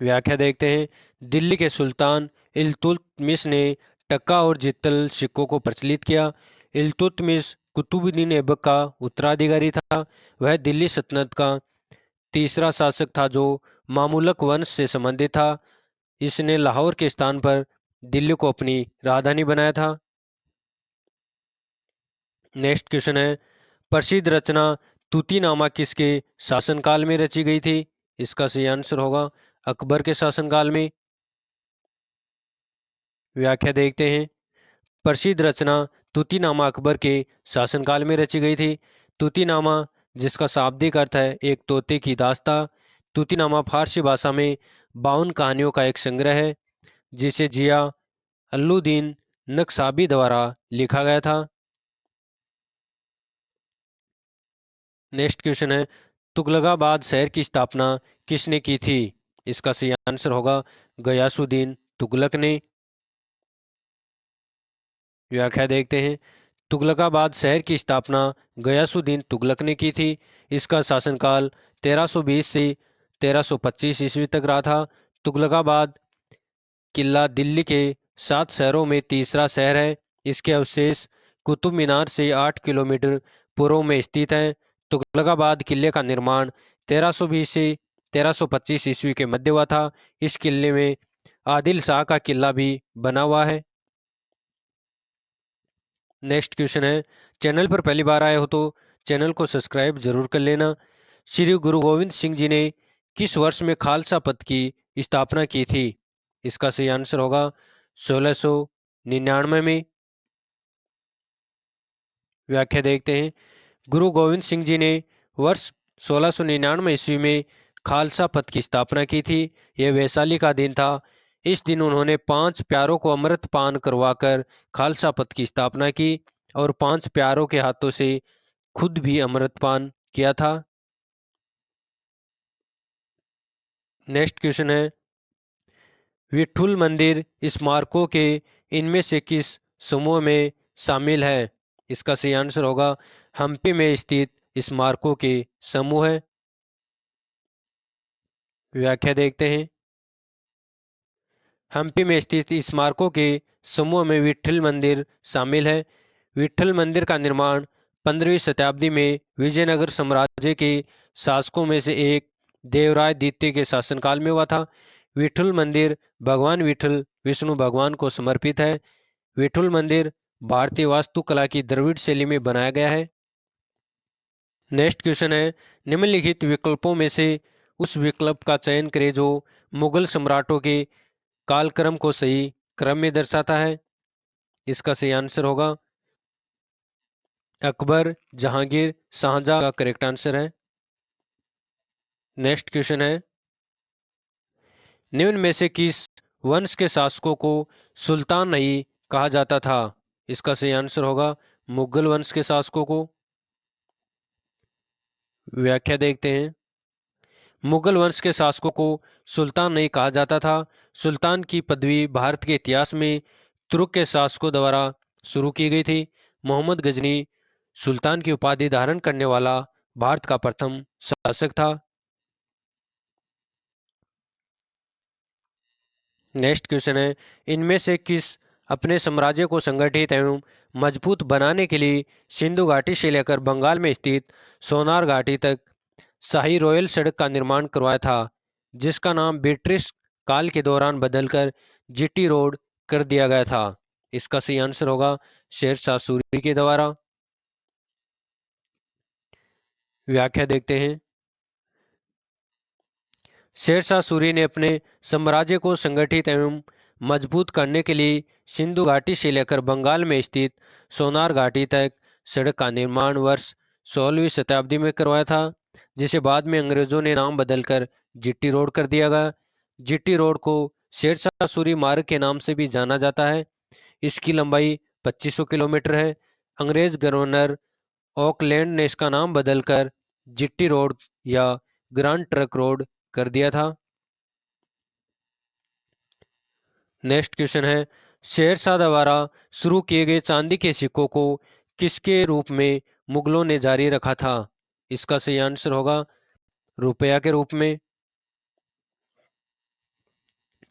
व्याख्या देखते हैं। दिल्ली के सुल्तान इल्तुतमिश ने टका और जित्तल सिक्कों को प्रचलित किया। इल्तुतमिश कुतुबुद्दीन ऐबक का उत्तराधिकारी था। वह दिल्ली सल्तनत का तीसरा शासक था जो मामलुक वंश से संबंधित था। इसने लाहौर के स्थान पर दिल्ली को अपनी राजधानी बनाया था। नेक्स्ट क्वेश्चन है, प्रसिद्ध रचना तूतीनामा किसके शासनकाल में रची गई थी? इसका सही आंसर होगा अकबर के शासनकाल में। व्याख्या देखते हैं। प्रसिद्ध रचना तूतीनामा अकबर के शासनकाल में रची गई थी। तूतीनामा, जिसका शाब्दिक अर्थ है एक तोते की दास्तां, तूतीनामा फारसी भाषा में 52 कहानियों का एक संग्रह है जिसे जिया अल्लुद्दीन नक्साबी द्वारा लिखा गया था। नेक्स्ट क्वेश्चन है, तुगलकाबाद शहर की स्थापना किसने की थी? इसका सही आंसर होगा गयासुद्दीन तुगलक ने। व्याख्या देखते हैं। तुगलकाबाद शहर की स्थापना गयासुद्दीन तुगलक ने की थी। इसका शासनकाल 1320 से 1325 ईस्वी तक रहा था। तुगलकाबाद किला दिल्ली के 7 शहरों में तीसरा शहर है। इसके अवशेष कुतुब मीनार से 8 किलोमीटर पूर्व में स्थित हैं। तुगलकाबाद किले का निर्माण 1320 से 1325 ईस्वी के मध्य हुआ था। इस किले में आदिल शाह का किला भी बना हुआ है। नेक्स्ट क्वेश्चन है, चैनल पर पहली बार आए हो तो चैनल को सब्सक्राइब जरूर कर लेना। श्री गुरु गोविंद सिंह जी ने किस वर्ष में खालसा पंथ की स्थापना की थी? इसका सही आंसर होगा 1699 में। व्याख्या देखते हैं। गुरु गोविंद सिंह जी ने वर्ष 1699 ईस्वी में खालसा पंथ की स्थापना की थी। यह वैशाली का दिन था। इस दिन उन्होंने 5 प्यारों को अमृत पान करवाकर खालसा पंथ की स्थापना की और 5 प्यारों के हाथों से खुद भी अमृत पान किया था। नेक्स्ट क्वेश्चन है, विठुल मंदिर स्मारकों के इनमें से किस समूह में शामिल है? इसका सही आंसर होगा हम्पी में स्थित स्मारकों के समूह है। व्याख्या देखते हैं। हम्पी में स्थित स्मारकों के समूह में विट्ठल मंदिर शामिल है। विट्ठल मंदिर का निर्माण 15वीं शताब्दी में विजयनगर साम्राज्य के शासकों में से एक देवराय द्वितीय के शासनकाल में हुआ था। विट्ठल मंदिर भगवान विट्ठल विष्णु भगवान को समर्पित है। विट्ठल मंदिर भारतीय वास्तुकला की द्रविड़ शैली में बनाया गया है। नेक्स्ट क्वेश्चन है, निम्नलिखित विकल्पों में से उस विकल्प का चयन करें जो मुगल सम्राटों के कालक्रम को सही क्रम में दर्शाता है। इसका सही आंसर होगा अकबर, जहांगीर, शाहजहां का करेक्ट आंसर है। नेक्स्ट क्वेश्चन है, निम्न में से किस वंश के शासकों को सुल्तान नहीं कहा जाता था? इसका सही आंसर होगा मुगल वंश के शासकों को। व्याख्या देखते हैं। मुगल वंश के शासकों को सुल्तान नहीं कहा जाता था। सुल्तान की पदवी भारत के इतिहास में तुर्क के शासकों द्वारा शुरू की गई थी। मोहम्मद गजनी सुल्तान की उपाधि धारण करने वाला भारत का प्रथम शासक था। नेक्स्ट क्वेश्चन है, इनमें से किस अपने साम्राज्य को संगठित एवं मजबूत बनाने के लिए सिंधु घाटी से लेकर बंगाल में स्थित सोनार घाटी तक शाही रॉयल सड़क का निर्माण करवाया था, जिसका नाम ब्रिटिश काल के दौरान बदलकर जीटी रोड कर दिया गया था? इसका सही आंसर होगा शेरशाह सूरी के द्वारा। व्याख्या देखते हैं। शेरशाह सूरी ने अपने साम्राज्य को संगठित एवं मजबूत करने के लिए सिंधु घाटी से लेकर बंगाल में स्थित सोनार घाटी तक सड़क का निर्माण वर्ष 16वीं शताब्दी में करवाया था, जिसे बाद में अंग्रेजों ने नाम बदलकर जीटी रोड कर दिया गया। जीटी रोड को शेरशाह सूरी मार्ग के नाम से भी जाना जाता है। इसकी लंबाई 2500 किलोमीटर है। अंग्रेज गवर्नर ऑकलैंड ने इसका नाम बदलकर जीटी रोड या ग्रांड ट्रक रोड कर दिया था। नेक्स्ट क्वेश्चन है, शेरशाह द्वारा शुरू किए गए चांदी के सिक्कों को किसके रूप में मुगलों ने जारी रखा था? इसका सही आंसर होगा रुपया के रूप में।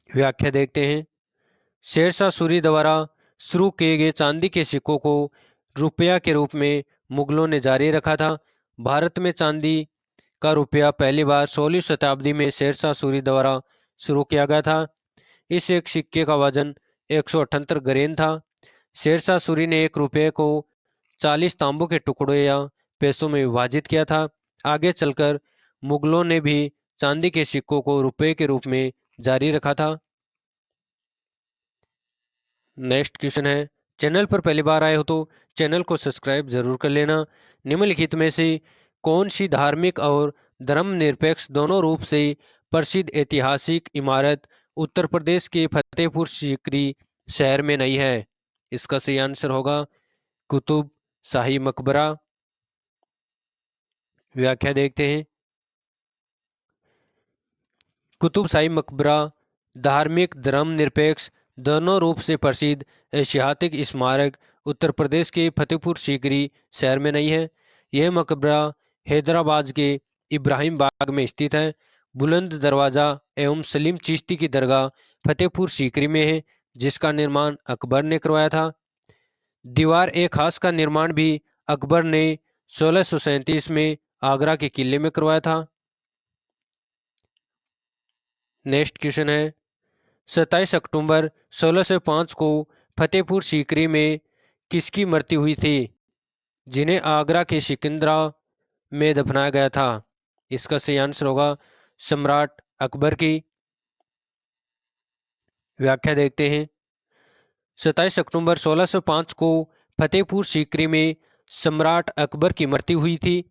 व्याख्या देखते हैं। शेरशाह सूरी द्वारा शुरू किए गए चांदी के सिक्कों को रुपया के रूप में मुगलों ने जारी रखा था। भारत में चांदी का रुपया पहली बार 16वीं शताब्दी में शेरशाह सूरी द्वारा शुरू किया गया था। इस एक सिक्के का वजन 178 ग्रेन था। शेरशाह सूरी ने एक रुपये को 40 तांबों के टुकड़ों या पैसों में विभाजित किया था। आगे चलकर मुगलों ने भी चांदी के सिक्कों को रुपये के रूप में जारी रखा था। नेक्स्ट क्वेश्चन है, चैनल पर पहली बार आए हो तो चैनल को सब्सक्राइब जरूर कर लेना। निम्नलिखित में से कौन सी धार्मिक और धर्मनिरपेक्ष दोनों रूप से प्रसिद्ध ऐतिहासिक इमारत उत्तर प्रदेश के फतेहपुर सीकरी शहर में नहीं है? इसका सही आंसर होगा कुतुब शाही मकबरा। व्याख्या देखते हैं। कुतुब शाही मकबरा धार्मिक धर्मनिरपेक्ष दोनों रूप से प्रसिद्ध ऐतिहासिक स्मारक उत्तर प्रदेश के फतेहपुर सीकरी शहर में नहीं है। यह मकबरा हैदराबाद के इब्राहिम बाग में स्थित है। बुलंद दरवाज़ा एवं सलीम चिश्ती की दरगाह फतेहपुर सीकरी में है, जिसका निर्माण अकबर ने करवाया था। दीवार ए खास का निर्माण भी अकबर ने 1637 में आगरा के किले में करवाया था। नेक्स्ट क्वेश्चन है, 27 अक्टूबर 1605 को फतेहपुर सीकरी में किसकी मृत्यु हुई थी, जिन्हें आगरा के सिकंदरा में दफनाया गया था? इसका सही आंसर होगा सम्राट अकबर की। व्याख्या देखते हैं। 27 अक्टूबर 1605 को फतेहपुर सीकरी में सम्राट अकबर की मृत्यु हुई थी,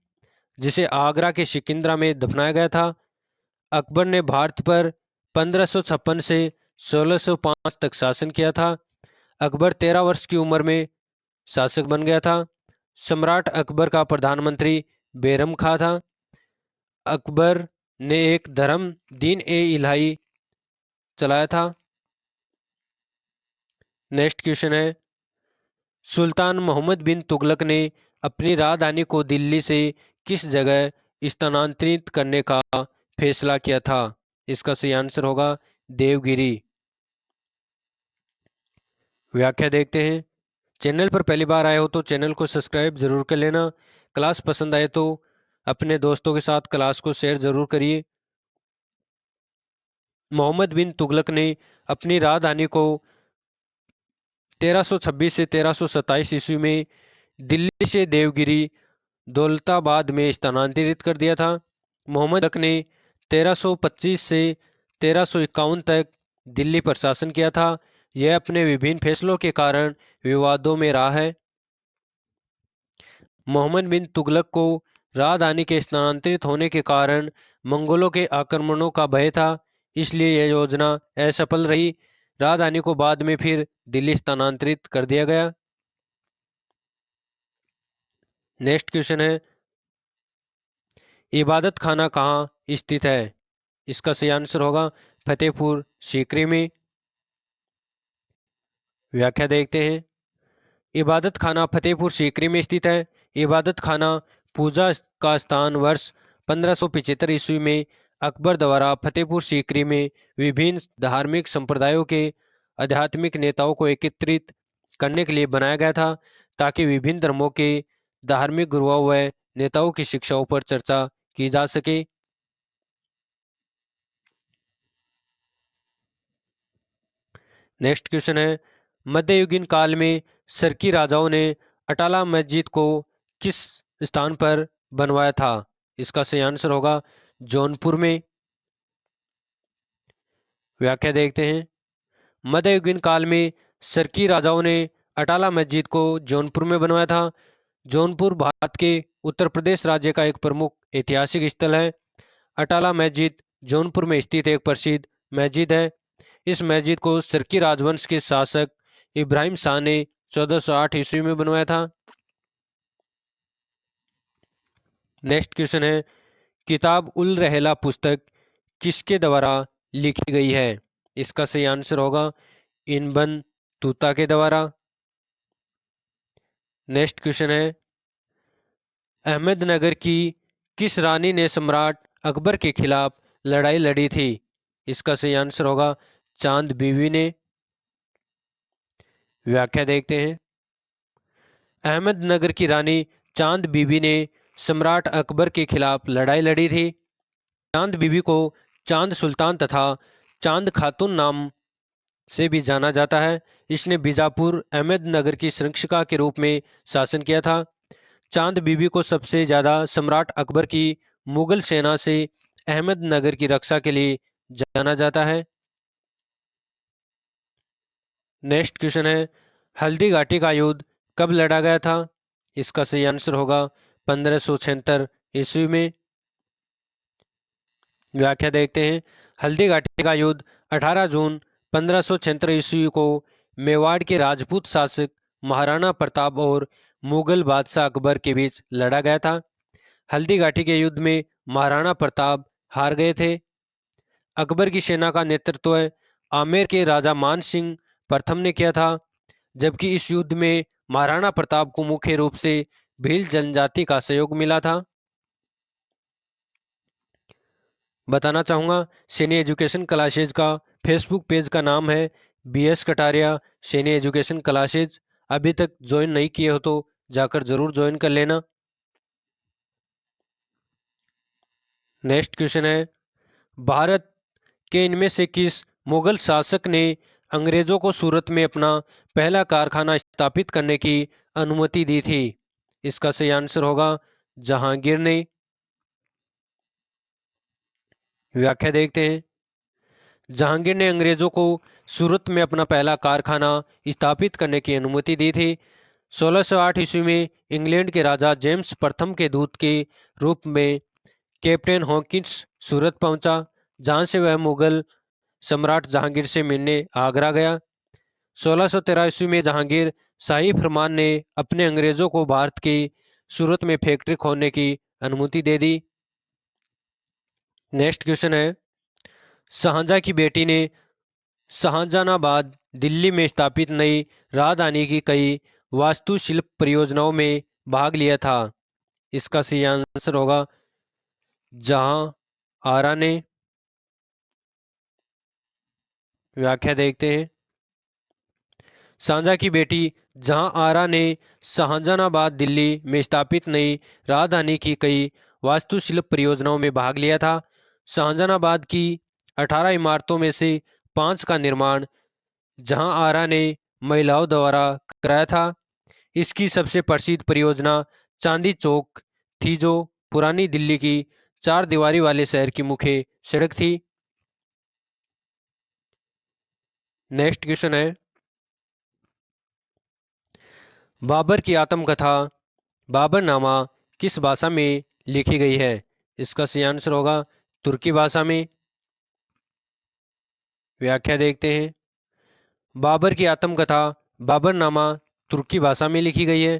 जिसे आगरा के सिकंदरा में दफनाया गया था। अकबर ने भारत पर 1556 से 1605 तक शासन किया था। अकबर 13 वर्ष की उम्र में शासक बन गया था। सम्राट अकबर का प्रधानमंत्री बैरम खां था। अकबर ने एक धर्म दीन ए इलाही चलाया था। नेक्स्ट क्वेश्चन है, सुल्तान मोहम्मद बिन तुगलक ने अपनी राजधानी को दिल्ली से किस जगह स्थानांतरित करने का फैसला किया था? इसका सही आंसर होगा देवगिरी। व्याख्या देखते हैं। चैनल पर पहली बार आए हो तो चैनल को सब्सक्राइब जरूर कर लेना। क्लास पसंद आए तो अपने दोस्तों के साथ क्लास को शेयर जरूर करिए। मोहम्मद बिन तुगलक ने अपनी राजधानी को 1326 से 1327 ईस्वी में दिल्ली से देवगिरी दौलताबाद में स्थानांतरित कर दिया था। मोहम्मद तुगलक ने 1325 से 1351 तक दिल्ली पर शासन किया था। यह अपने विभिन्न फैसलों के कारण विवादों में रहा है। मोहम्मद बिन तुगलक को राजधानी के स्थानांतरित होने के कारण मंगोलों के आक्रमणों का भय था, इसलिए यह योजना असफल रही। राजधानी को बाद में फिर दिल्ली स्थानांतरित कर दिया गया। नेक्स्ट क्वेश्चन है, इबादत खाना कहाँ स्थित है? इसका सही आंसर होगा फतेहपुर सीकरी में। व्याख्या देखते हैं। इबादत खाना फतेहपुर सीकरी में स्थित है। इबादत खाना पूजा का स्थान वर्ष 1575 ईस्वी में अकबर द्वारा फतेहपुर सीकरी में विभिन्न धार्मिक संप्रदायों के आध्यात्मिक नेताओं को एकत्रित करने के लिए बनाया गया था, ताकि विभिन्न धर्मों के धार्मिक गुरुओं व नेताओं की शिक्षाओं पर चर्चा की जा सके। नेक्स्ट क्वेश्चन है, मध्ययुगीन काल में सरकी राजाओं ने अटाला मस्जिद को किस स्थान पर बनवाया था? इसका सही आंसर होगा जौनपुर में। व्याख्या देखते हैं। मध्ययुगीन काल में सरकी राजाओं ने अटाला मस्जिद को जौनपुर में बनवाया था। जौनपुर भारत के उत्तर प्रदेश राज्य का एक प्रमुख ऐतिहासिक स्थल है। अटाला मस्जिद जौनपुर में स्थित एक प्रसिद्ध मस्जिद है। इस मस्जिद को सरकी राजवंश के शासक इब्राहिम शाह ने 1408 ईस्वी में बनवाया था। नेक्स्ट क्वेश्चन है, किताब उल रहला पुस्तक किसके द्वारा लिखी गई है? इसका सही आंसर होगा इब्न तूता के द्वारा। नेक्स्ट क्वेश्चन है, अहमदनगर की किस रानी ने सम्राट अकबर के खिलाफ लड़ाई लड़ी थी? इसका सही आंसर होगा चांद बीवी ने। व्याख्या देखते हैं। अहमदनगर की रानी चांद बीबी ने सम्राट अकबर के खिलाफ लड़ाई लड़ी थी। चांद बीबी को चांद सुल्तान तथा चांद खातून नाम से भी जाना जाता है। इसने बीजापुर अहमदनगर की संरक्षिका के रूप में शासन किया था। चांद बीबी को सबसे ज़्यादा सम्राट अकबर की मुगल सेना से अहमदनगर की रक्षा के लिए जाना जाता है। नेक्स्ट क्वेश्चन है, हल्दी घाटी का युद्ध कब लड़ा गया था? इसका सही आंसर होगा 1576 ईस्वी में। व्याख्या देखते हैं। हल्दी घाटी का युद्ध 18 जून 1576 ईस्वी को मेवाड़ के राजपूत शासक महाराणा प्रताप और मुगल बादशाह अकबर के बीच लड़ा गया था। हल्दी घाटी के युद्ध में महाराणा प्रताप हार गए थे। अकबर की सेना का नेतृत्व आमेर के राजा मान सिंह प्रथम ने किया था, जबकि इस युद्ध में महाराणा प्रताप को मुख्य रूप से भील जनजाति का सहयोग मिला था। बताना चाहूँगा, सैनी एजुकेशन क्लासेज का फेसबुक पेज का नाम है BS Kataria Saini education classes. अभी तक ज्वाइन नहीं किए हो तो जाकर जरूर ज्वाइन कर लेना। नेक्स्ट क्वेश्चन है, भारत के इनमें से किस मुगल शासक ने अंग्रेजों को सूरत में अपना पहला कारखाना स्थापित करने की अनुमति दी थी? इसका सही आंसर होगा जहांगीर ने। व्याख्या देखते हैं। जहांगीर ने अंग्रेजों को सूरत में अपना पहला कारखाना स्थापित करने की अनुमति दी थी। 1608 ईस्वी में इंग्लैंड के राजा जेम्स प्रथम के दूत के रूप में कैप्टन हॉकिंस सूरत पहुंचा, जहां से वह मुगल सम्राट जहांगीर से मिलने आगरा गया। 1613 ईस्वी में जहांगीर शाही फरमान ने अपने अंग्रेजों को भारत की सूरत में फैक्ट्री खोलने की अनुमति दे दी। नेक्स्ट क्वेश्चन है, शाहजहां की बेटी ने शाहजहानाबाद दिल्ली में स्थापित नई राजधानी की कई वास्तुशिल्प परियोजनाओं में भाग लिया था। इसका सही आंसर होगा जहां आरा ने। व्याख्या देखते हैं। शाहजहां की बेटी जहां आरा ने शाहजहानाबाद दिल्ली में स्थापित नई राजधानी की कई वास्तुशिल्प परियोजनाओं में भाग लिया था। शाहजहानाबाद की 18 इमारतों में से 5 का निर्माण जहां आरा ने महिलाओं द्वारा कराया था। इसकी सबसे प्रसिद्ध परियोजना चांदी चौक थी, जो पुरानी दिल्ली की 4 दीवारी वाले शहर की मुख्य सड़क थी। नेक्स्ट क्वेश्चन है, बाबर की आत्मकथा बाबरनामा किस भाषा में लिखी गई है? इसका सही आंसर होगा तुर्की भाषा में। व्याख्या देखते हैं। बाबर की आत्मकथा बाबरनामा तुर्की भाषा में लिखी गई है।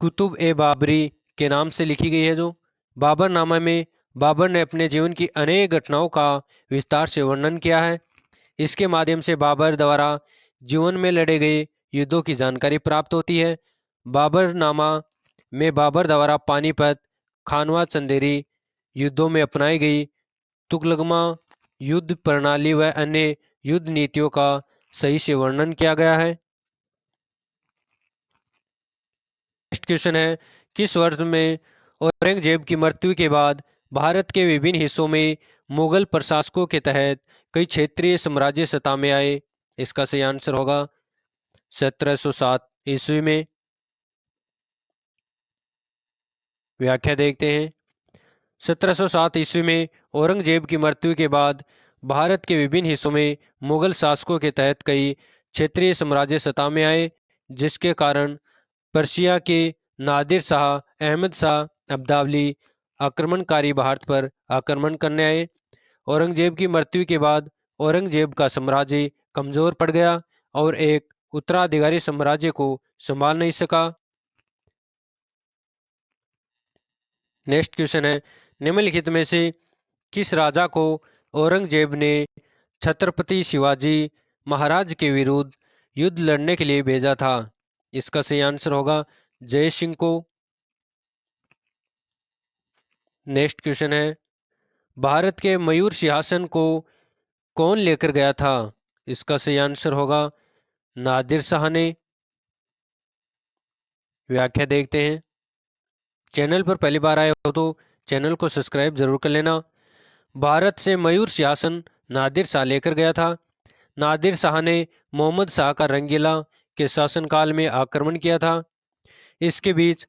कुतुब ए बाबरी के नाम से लिखी गई है। जो बाबरनामा में बाबर ने अपने जीवन की अनेक घटनाओं का विस्तार से वर्णन किया है। इसके माध्यम से बाबर द्वारा जीवन में लड़े गए युद्धों की जानकारी प्राप्त होती है। बाबरनामा में बाबर द्वारा पानीपत, खानवा, चंदेरी युद्धों में अपनाई गई तुगलकमा युद्ध प्रणाली व अन्य युद्ध नीतियों का सही से वर्णन किया गया है। नेक्स्ट क्वेश्चन है, किस वर्ष में औरंगजेब की मृत्यु के बाद भारत के विभिन्न हिस्सों में मुगल प्रशासकों के तहत कई क्षेत्रीय साम्राज्य सत्ता में आए? इसका सही आंसर होगा 1707 ईस्वी में। व्याख्या देखते हैं। 1707 ईस्वी में औरंगजेब की मृत्यु के बाद भारत के विभिन्न हिस्सों में मुगल शासकों के तहत कई क्षेत्रीय साम्राज्य सत्ता में आए, जिसके कारण पर्शिया के नादिर शाह, अहमद शाह अब्दाली आक्रमणकारी भारत पर आक्रमण करने आए। औरंगजेब की मृत्यु के बाद औरंगजेब का साम्राज्य कमजोर पड़ गया और एक उत्तराधिकारी साम्राज्य को संभाल नहीं सका। नेक्स्ट क्वेश्चन है, निम्नलिखित में से किस राजा को औरंगजेब ने छत्रपति शिवाजी महाराज के विरुद्ध युद्ध लड़ने के लिए भेजा था? इसका सही आंसर होगा जय सिंह को। नेक्स्ट क्वेश्चन है, भारत के मयूर सिंहासन को कौन लेकर गया था? इसका सही आंसर होगा नादिर शाह ने। व्याख्या देखते हैं। चैनल पर पहली बार आए हो तो चैनल को सब्सक्राइब जरूर कर लेना। भारत से मयूर सिंहासन नादिर शाह लेकर गया था। नादिर शाह ने मोहम्मद शाह का रंगीला के शासनकाल में आक्रमण किया था। इसके बीच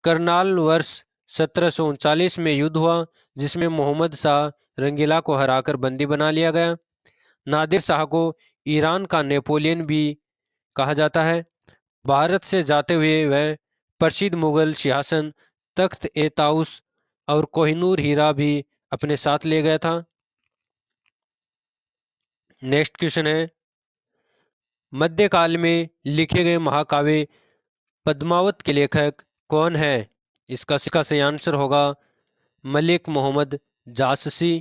करनाल वर्ष 1739 में युद्ध हुआ, जिसमें मोहम्मद शाह रंगीला को हराकर बंदी बना लिया गया। नादिर शाह को ईरान का नेपोलियन भी कहा जाता है। भारत से जाते हुए वह प्रसिद्ध मुगल सिंहासन तख्त ए ताउस और कोहिनूर हीरा भी अपने साथ ले गया था। नेक्स्ट क्वेश्चन है, मध्यकाल में लिखे गए महाकाव्य पद्मावत के लेखक कौन है? इसका सही आंसर होगा मलिक मोहम्मद जाससी।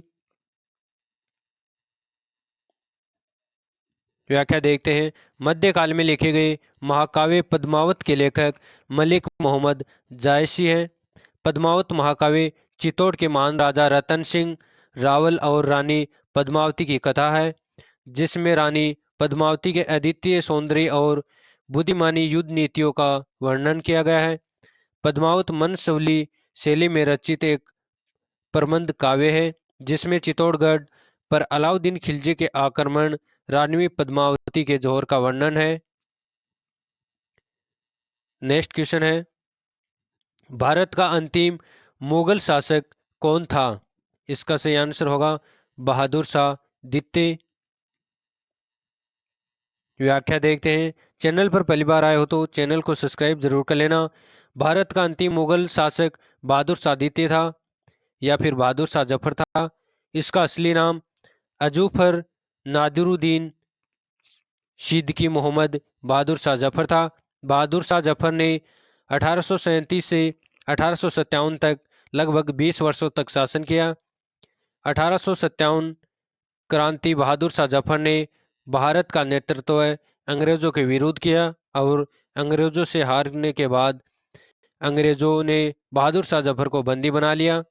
व्याख्या देखते हैं। मध्यकाल में लिखे गए महाकाव्य पद्मावत के लेखक मलिक मोहम्मद जायसी हैं। पद्मावत महाकाव्य चित्तौड़ के महान राजा रतन सिंह रावल और रानी पद्मावती की कथा है, जिसमें रानी पद्मावती के अद्वितीय सौंदर्य और बुद्धिमानी युद्ध नीतियों का वर्णन किया गया है। पद्मावत मनसवली शैली में रचित एक प्रबंध काव्य है, जिसमें चित्तौड़गढ़ पर अलाउद्दीन खिलजी के आक्रमण, रानी पद्मावती के जौहर का वर्णन है। नेक्स्ट क्वेश्चन है, भारत का अंतिम मुगल शासक कौन था? इसका सही आंसर होगा बहादुर शाह द्वितीय। व्याख्या देखते हैं। चैनल पर पहली बार आए हो तो चैनल को सब्सक्राइब जरूर कर लेना। भारत का अंतिम मुगल शासक बहादुर शाह द्वितीय था या फिर बहादुर शाह जफर था। इसका असली नाम अजूफर नादिरुद्दीन सिद्दीकी मोहम्मद बहादुर शाह जफर था। बहादुर शाह जफर ने 1837 से 1857 तक लगभग 20 वर्षों तक शासन किया। 1857 क्रांति बहादुर शाह जफर ने भारत का नेतृत्व अंग्रेजों के विरुद्ध किया और अंग्रेजों से हारने के बाद अंग्रेजों ने बहादुर शाह जफर को बंदी बना लिया।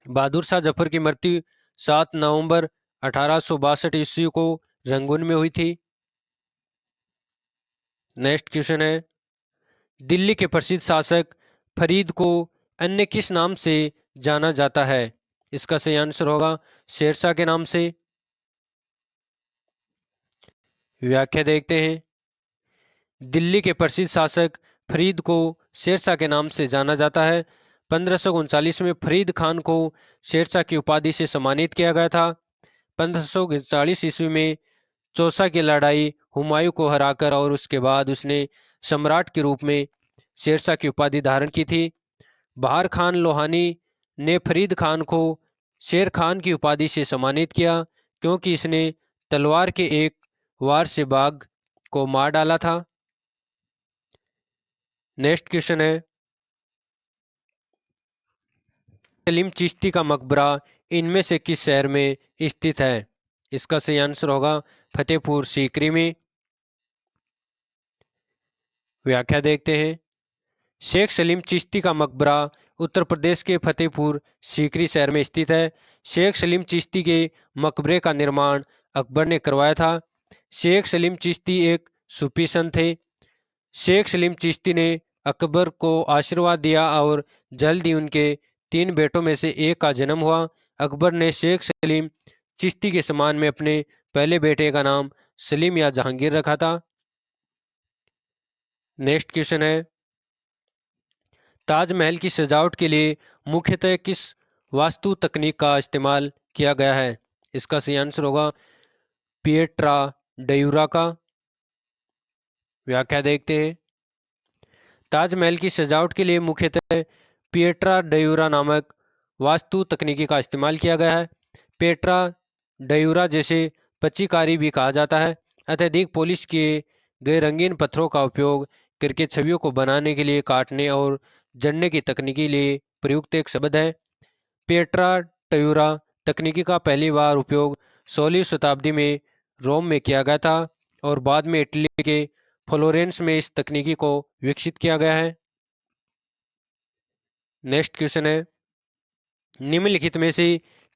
बहादुर शाह जफर की मृत्यु 7 नवंबर 1862 ईस्वी को रंगून में हुई थी। नेक्स्ट क्वेश्चन है, दिल्ली के प्रसिद्ध शासक फरीद को अन्य किस नाम से जाना जाता है? इसका सही आंसर होगा शेरशाह के नाम से। व्याख्या देखते हैं। दिल्ली के प्रसिद्ध शासक फरीद को शेरशाह के नाम से जाना जाता है। 1539 में फरीद खान को शेरशाह की उपाधि से सम्मानित किया गया था। 1540 ईस्वी में चौसा की लड़ाई हुमायूं को हराकर और उसके बाद उसने सम्राट के रूप में शेरशाह की उपाधि धारण की थी। बहार खान लोहानी ने फरीद खान को शेर खान की उपाधि से सम्मानित किया क्योंकि इसने तलवार के एक वार से बाघ को मार डाला था। नेक्स्ट क्वेश्चन है, सलीम चिश्ती का मकबरा इनमें से किस शहर में स्थित है? इसका सही आंसर होगा फतेहपुर सीकरी में। व्याख्या देखते हैं। शेख सलीम चिश्ती का मकबरा उत्तर प्रदेश के फतेहपुर सीकरी शहर में स्थित है। शेख सलीम चिश्ती के मकबरे का निर्माण अकबर ने करवाया था। शेख सलीम चिश्ती एक सूफी संत थे। शेख सलीम चिश्ती ने अकबर को आशीर्वाद दिया और जल्द ही उनके 3 बेटों में से एक का जन्म हुआ। अकबर ने शेख सलीम चिश्ती के सम्मान में अपने पहले बेटे का नाम सलीम या जहांगीर रखा था। नेक्स्ट क्वेश्चन है, ताजमहल की सजावट के लिए मुख्यतः किस वास्तु तकनीक का इस्तेमाल किया गया है? इसका सही आंसर होगा पिएट्रा डयूरा का। व्याख्या देखते हैं। ताजमहल की सजावट के लिए मुख्यतः पिएट्रा डयूरा नामक वास्तु तकनीकी का इस्तेमाल किया गया है। पिएट्रा डयूरा जैसे पच्चीकारी भी कहा जाता है। अत्यधिक पॉलिश किए गए रंगीन पत्थरों का उपयोग करके छवियों को बनाने के लिए काटने और जड़ने की तकनीकी लिए प्रयुक्त एक शब्द है। पिएट्रा डयूरा तकनीकी का पहली बार उपयोग 16वीं शताब्दी में रोम में किया गया था और बाद में इटली के फ्लोरेंस में इस तकनीकी को विकसित किया गया है। नेक्स्ट क्वेश्चन है, निम्नलिखित में से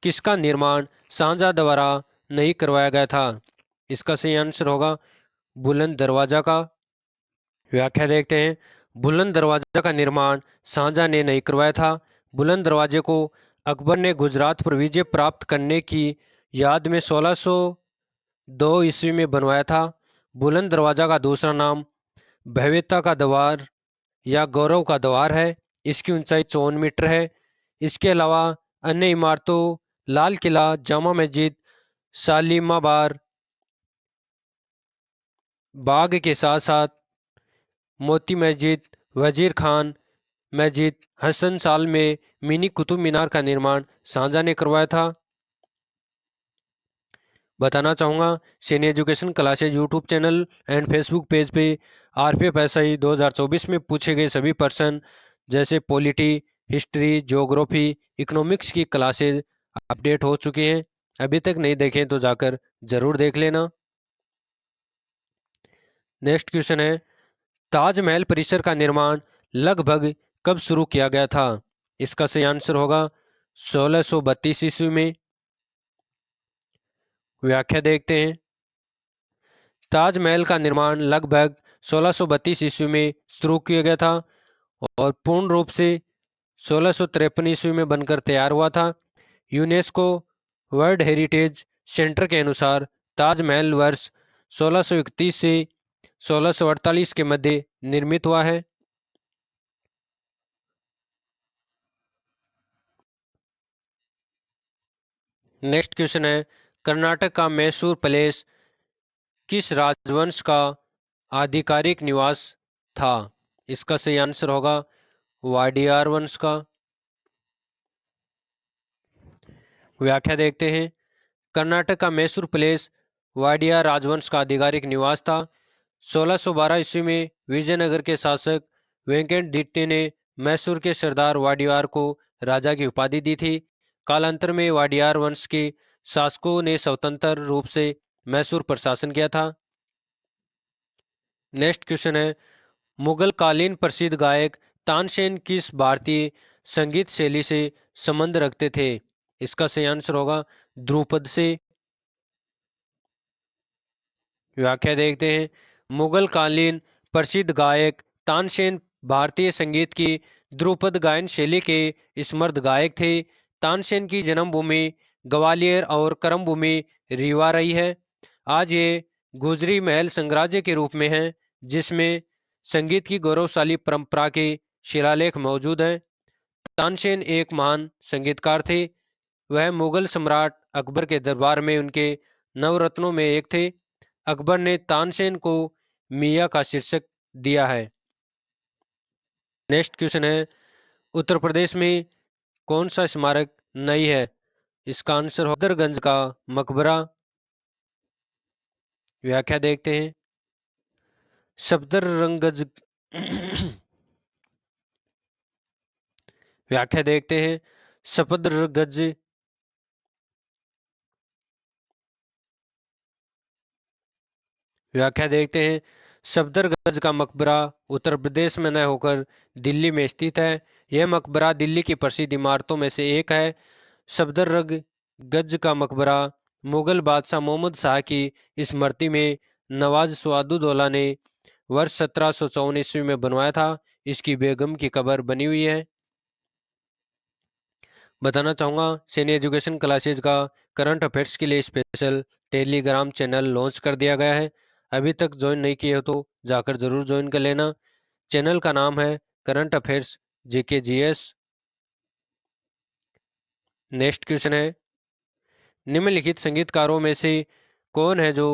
किसका निर्माण शाहजहां द्वारा नहीं करवाया गया था? इसका सही आंसर होगा बुलंद दरवाजा का। व्याख्या देखते हैं। बुलंद दरवाजा का निर्माण शाहजहां ने नहीं करवाया था। बुलंद दरवाजे को अकबर ने गुजरात पर विजय प्राप्त करने की याद में 1602 ईस्वी में बनवाया था। बुलंद दरवाजा का दूसरा नाम भव्यता का द्वार या गौरव का द्वार है। इसकी ऊंचाई 54 मीटर है। इसके अलावा अन्य इमारतों लाल किला, जामा मस्जिद, शालीमार बाग के साथ साथ मोती मस्जिद, वजीर खान मस्जिद, हसन साल में मिनी कुतुब मीनार का निर्माण शाहजहां ने करवाया था। बताना चाहूँगा Saini education classes YouTube channel and Facebook page पे आरपीएफ एसआई 2024 में पूछे गए सभी प्रश्न जैसे पॉलिटी, हिस्ट्री, ज्योग्राफी, इकोनॉमिक्स की क्लासेज अपडेट हो चुकी हैं। अभी तक नहीं देखें तो जाकर ज़रूर देख लेना। नेक्स्ट क्वेश्चन है, ताजमहल परिसर का निर्माण लगभग कब शुरू किया गया था? इसका सही आंसर होगा 1632 ईस्वी में। व्याख्या देखते हैं। ताजमहल का निर्माण लगभग 1632 ईस्वी में शुरू किया गया था और पूर्ण रूप से 1653 ईस्वी में बनकर तैयार हुआ था। यूनेस्को वर्ल्ड हेरिटेज सेंटर के अनुसार ताजमहल वर्ष 1631 से 1648 के मध्य निर्मित हुआ है। नेक्स्ट क्वेश्चन है, कर्नाटक का मैसूर पैलेस किस राजवंश का आधिकारिक निवास था? इसका सही आंसर होगा वाडियार वंश का। व्याख्या देखते हैं। कर्नाटक का मैसूर पैलेस वाडिया राजवंश का आधिकारिक निवास था। 1612 ईस्वी में विजयनगर के शासक वेंकटदित्य ने मैसूर के सरदार वाडियार को राजा की उपाधि दी थी। कालांतर में वाडियार वंश के शासकों ने स्वतंत्र रूप से मैसूर पर शासन किया था। नेक्स्ट क्वेश्चन है, मुगल कालीन प्रसिद्ध गायक तानसेन किस भारतीय संगीत शैली से संबंध रखते थे? इसका सही आंसर होगा ध्रुपद से। व्याख्या देखते हैं। मुगल कालीन प्रसिद्ध गायक तानसेन भारतीय संगीत की ध्रुपद गायन शैली के समर्थ गायक थे। तानसेन की जन्मभूमि ग्वालियर और कर्मभूमि रीवा रही है। आज ये गुजरी महल साम्राज्य के रूप में है, जिसमें संगीत की गौरवशाली परंपरा के शिलालेख मौजूद हैं। तानसेन एक महान संगीतकार थे। वह मुगल सम्राट अकबर के दरबार में उनके नवरत्नों में एक थे। अकबर ने तानसेन को मियाँ का शीर्षक दिया है। नेक्स्ट क्वेश्चन है, उत्तर प्रदेश में कौन सा स्मारक नहीं है? इसका आंसर है सफदरगंज का मकबरा। व्याख्या देखते हैं। सफदरगंज व्याख्या देखते हैं। सफदरगंज व्याख्या देखते हैं। सफदरगंज का मकबरा उत्तर प्रदेश में न होकर दिल्ली में स्थित है। यह मकबरा दिल्ली की प्रसिद्ध इमारतों में से एक है। सफदरगंज का मकबरा मुगल बादशाह मोहम्मद शाह की स्मृति में नवाज सुआदुद्दौला ने वर्ष 1754 ईस्वी में बनवाया था। इसकी बेगम की कब्र बनी हुई है। बताना चाहूँगा, सैनी एजुकेशन क्लासेज का करंट अफेयर्स के लिए स्पेशल टेलीग्राम चैनल लॉन्च कर दिया गया है। अभी तक ज्वाइन नहीं किए हो तो जाकर ज़रूर ज्वाइन कर लेना। चैनल का नाम है current affairs GK GS. Next question है, निम्नलिखित संगीतकारों में से कौन है जो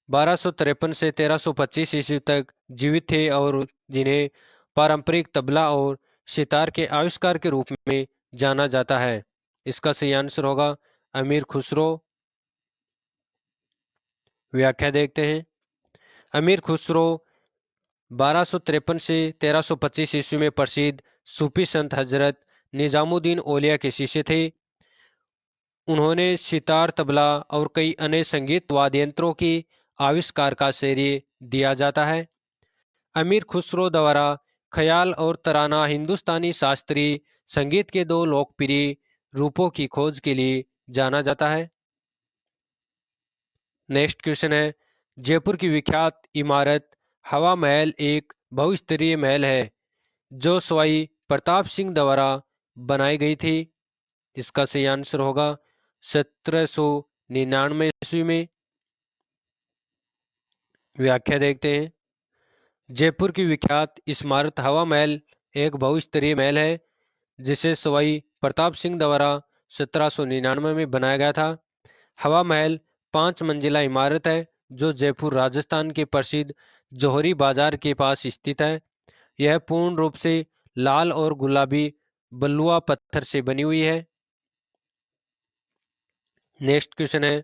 1253 से 1325 ईस्वी तक जीवित थे और जिन्हें पारंपरिक तबला और सितार के आविष्कार के रूप में जाना जाता है? इसका सही आंसर होगा अमीर खुसरो। व्याख्या देखते हैं। अमीर खुसरो 1253 से 1325 ईस्वी में प्रसिद्ध सूफी संत हजरत निजामुद्दीन औलिया के शिष्य थे। उन्होंने सितार, तबला और कई अन्य संगीत वाद्य यंत्रों की आविष्कार का श्रेय दिया जाता है। अमीर खुसरो द्वारा ख्याल और तराना हिंदुस्तानी शास्त्रीय संगीत के दो लोकप्रिय रूपों की खोज के लिए जाना जाता है। नेक्स्ट क्वेश्चन है, जयपुर की विख्यात इमारत हवा महल एक बहुस्तरीय महल है जो सवाई प्रताप सिंह द्वारा बनाई गई थी। इसका सही आंसर होगा 1799 ईस्वी में। व्याख्या देखते हैं। जयपुर की विख्यात इमारत हवा महल एक बहुस्तरीय महल है जिसे सवाई प्रताप सिंह द्वारा 1799 में बनाया गया था। हवा महल 5 मंजिला इमारत है जो जयपुर राजस्थान के प्रसिद्ध जौहरी बाजार के पास स्थित है। यह पूर्ण रूप से लाल और गुलाबी बलुआ पत्थर से बनी हुई है। नेक्स्ट क्वेश्चन है,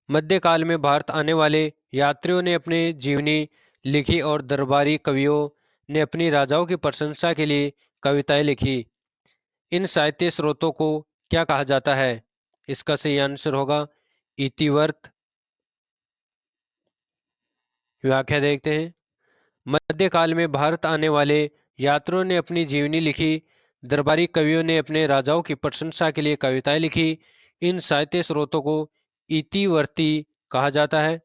मध्यकाल में भारत आने वाले यात्रियों ने अपनी जीवनी लिखी और दरबारी कवियों ने अपनी राजाओं की प्रशंसा के लिए कविताएं लिखी। इन साहित्य स्रोतों को क्या कहा जाता है? इसका सही आंसर होगा इतिवृत्त। व्याख्या देखते हैं। मध्यकाल में भारत आने वाले यात्रियों ने अपनी जीवनी लिखी, दरबारी कवियों ने अपने राजाओं की प्रशंसा के लिए कविताएं लिखी। इन साहित्य स्रोतों को इतिवृत्ति कहा जाता है।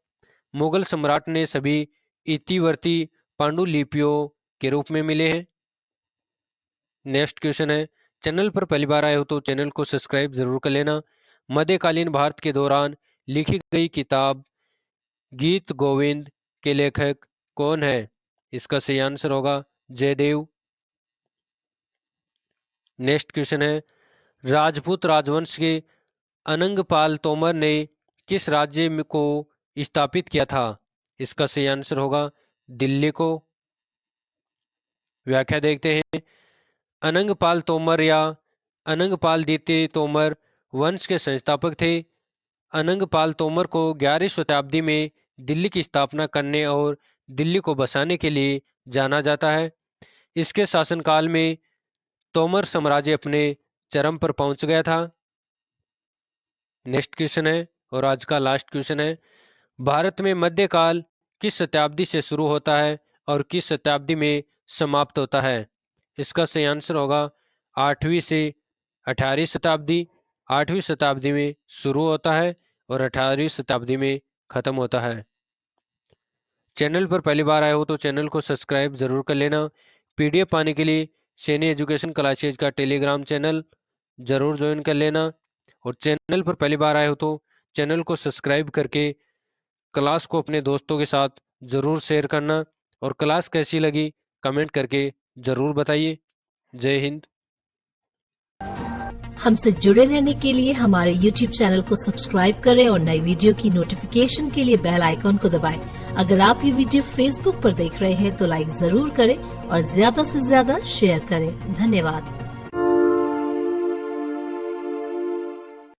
मुगल सम्राट ने सभी इतिवृत्ति पांडुलिपियों के रूप में मिले हैं। नेक्स्ट क्वेश्चन है, चैनल पर पहली बार आए हो तो चैनल को सब्सक्राइब जरूर कर लेना। मध्यकालीन भारत के दौरान लिखी गई किताब गीत गोविंद के लेखक कौन है? इसका सही आंसर होगा जयदेव। नेक्स्ट क्वेश्चन है, राजपूत राजवंश के अनंगपाल तोमर ने किस राज्य को स्थापित किया था? इसका सही आंसर होगा दिल्ली को। व्याख्या देखते हैं। अनंगपाल तोमर या अनंगपाल द्वितीय तोमर वंश के संस्थापक थे। अनंगपाल तोमर को 11वीं शताब्दी में दिल्ली की स्थापना करने और दिल्ली को बसाने के लिए जाना जाता है। इसके शासनकाल में तोमर साम्राज्य अपने चरम पर पहुंच गया था। नेक्स्ट क्वेश्चन है और आज का लास्ट क्वेश्चन है, भारत में मध्यकाल किस शताब्दी से शुरू होता है और किस शताब्दी में समाप्त होता है? इसका सही आंसर होगा 8वीं से 18वीं शताब्दी। 8वीं शताब्दी में शुरू होता है और 18वीं शताब्दी में खत्म होता है। चैनल पर पहली बार आए हो तो चैनल को सब्सक्राइब जरूर कर लेना। पीडीएफ पाने के लिए सैनी एजुकेशन क्लासेज का टेलीग्राम चैनल जरूर ज्वाइन कर लेना। और चैनल पर पहली बार आए हो तो चैनल को सब्सक्राइब करके क्लास को अपने दोस्तों के साथ जरूर शेयर करना। और क्लास कैसी लगी कमेंट करके जरूर बताइए। जय हिंद।
हमसे जुड़े रहने के लिए हमारे YouTube चैनल को सब्सक्राइब करें और नई वीडियो की नोटिफिकेशन के लिए बेल आइकॉन को दबाएं। अगर आप ये वीडियो Facebook पर देख रहे हैं तो लाइक जरूर करें और ज्यादा से ज्यादा शेयर करें। धन्यवाद।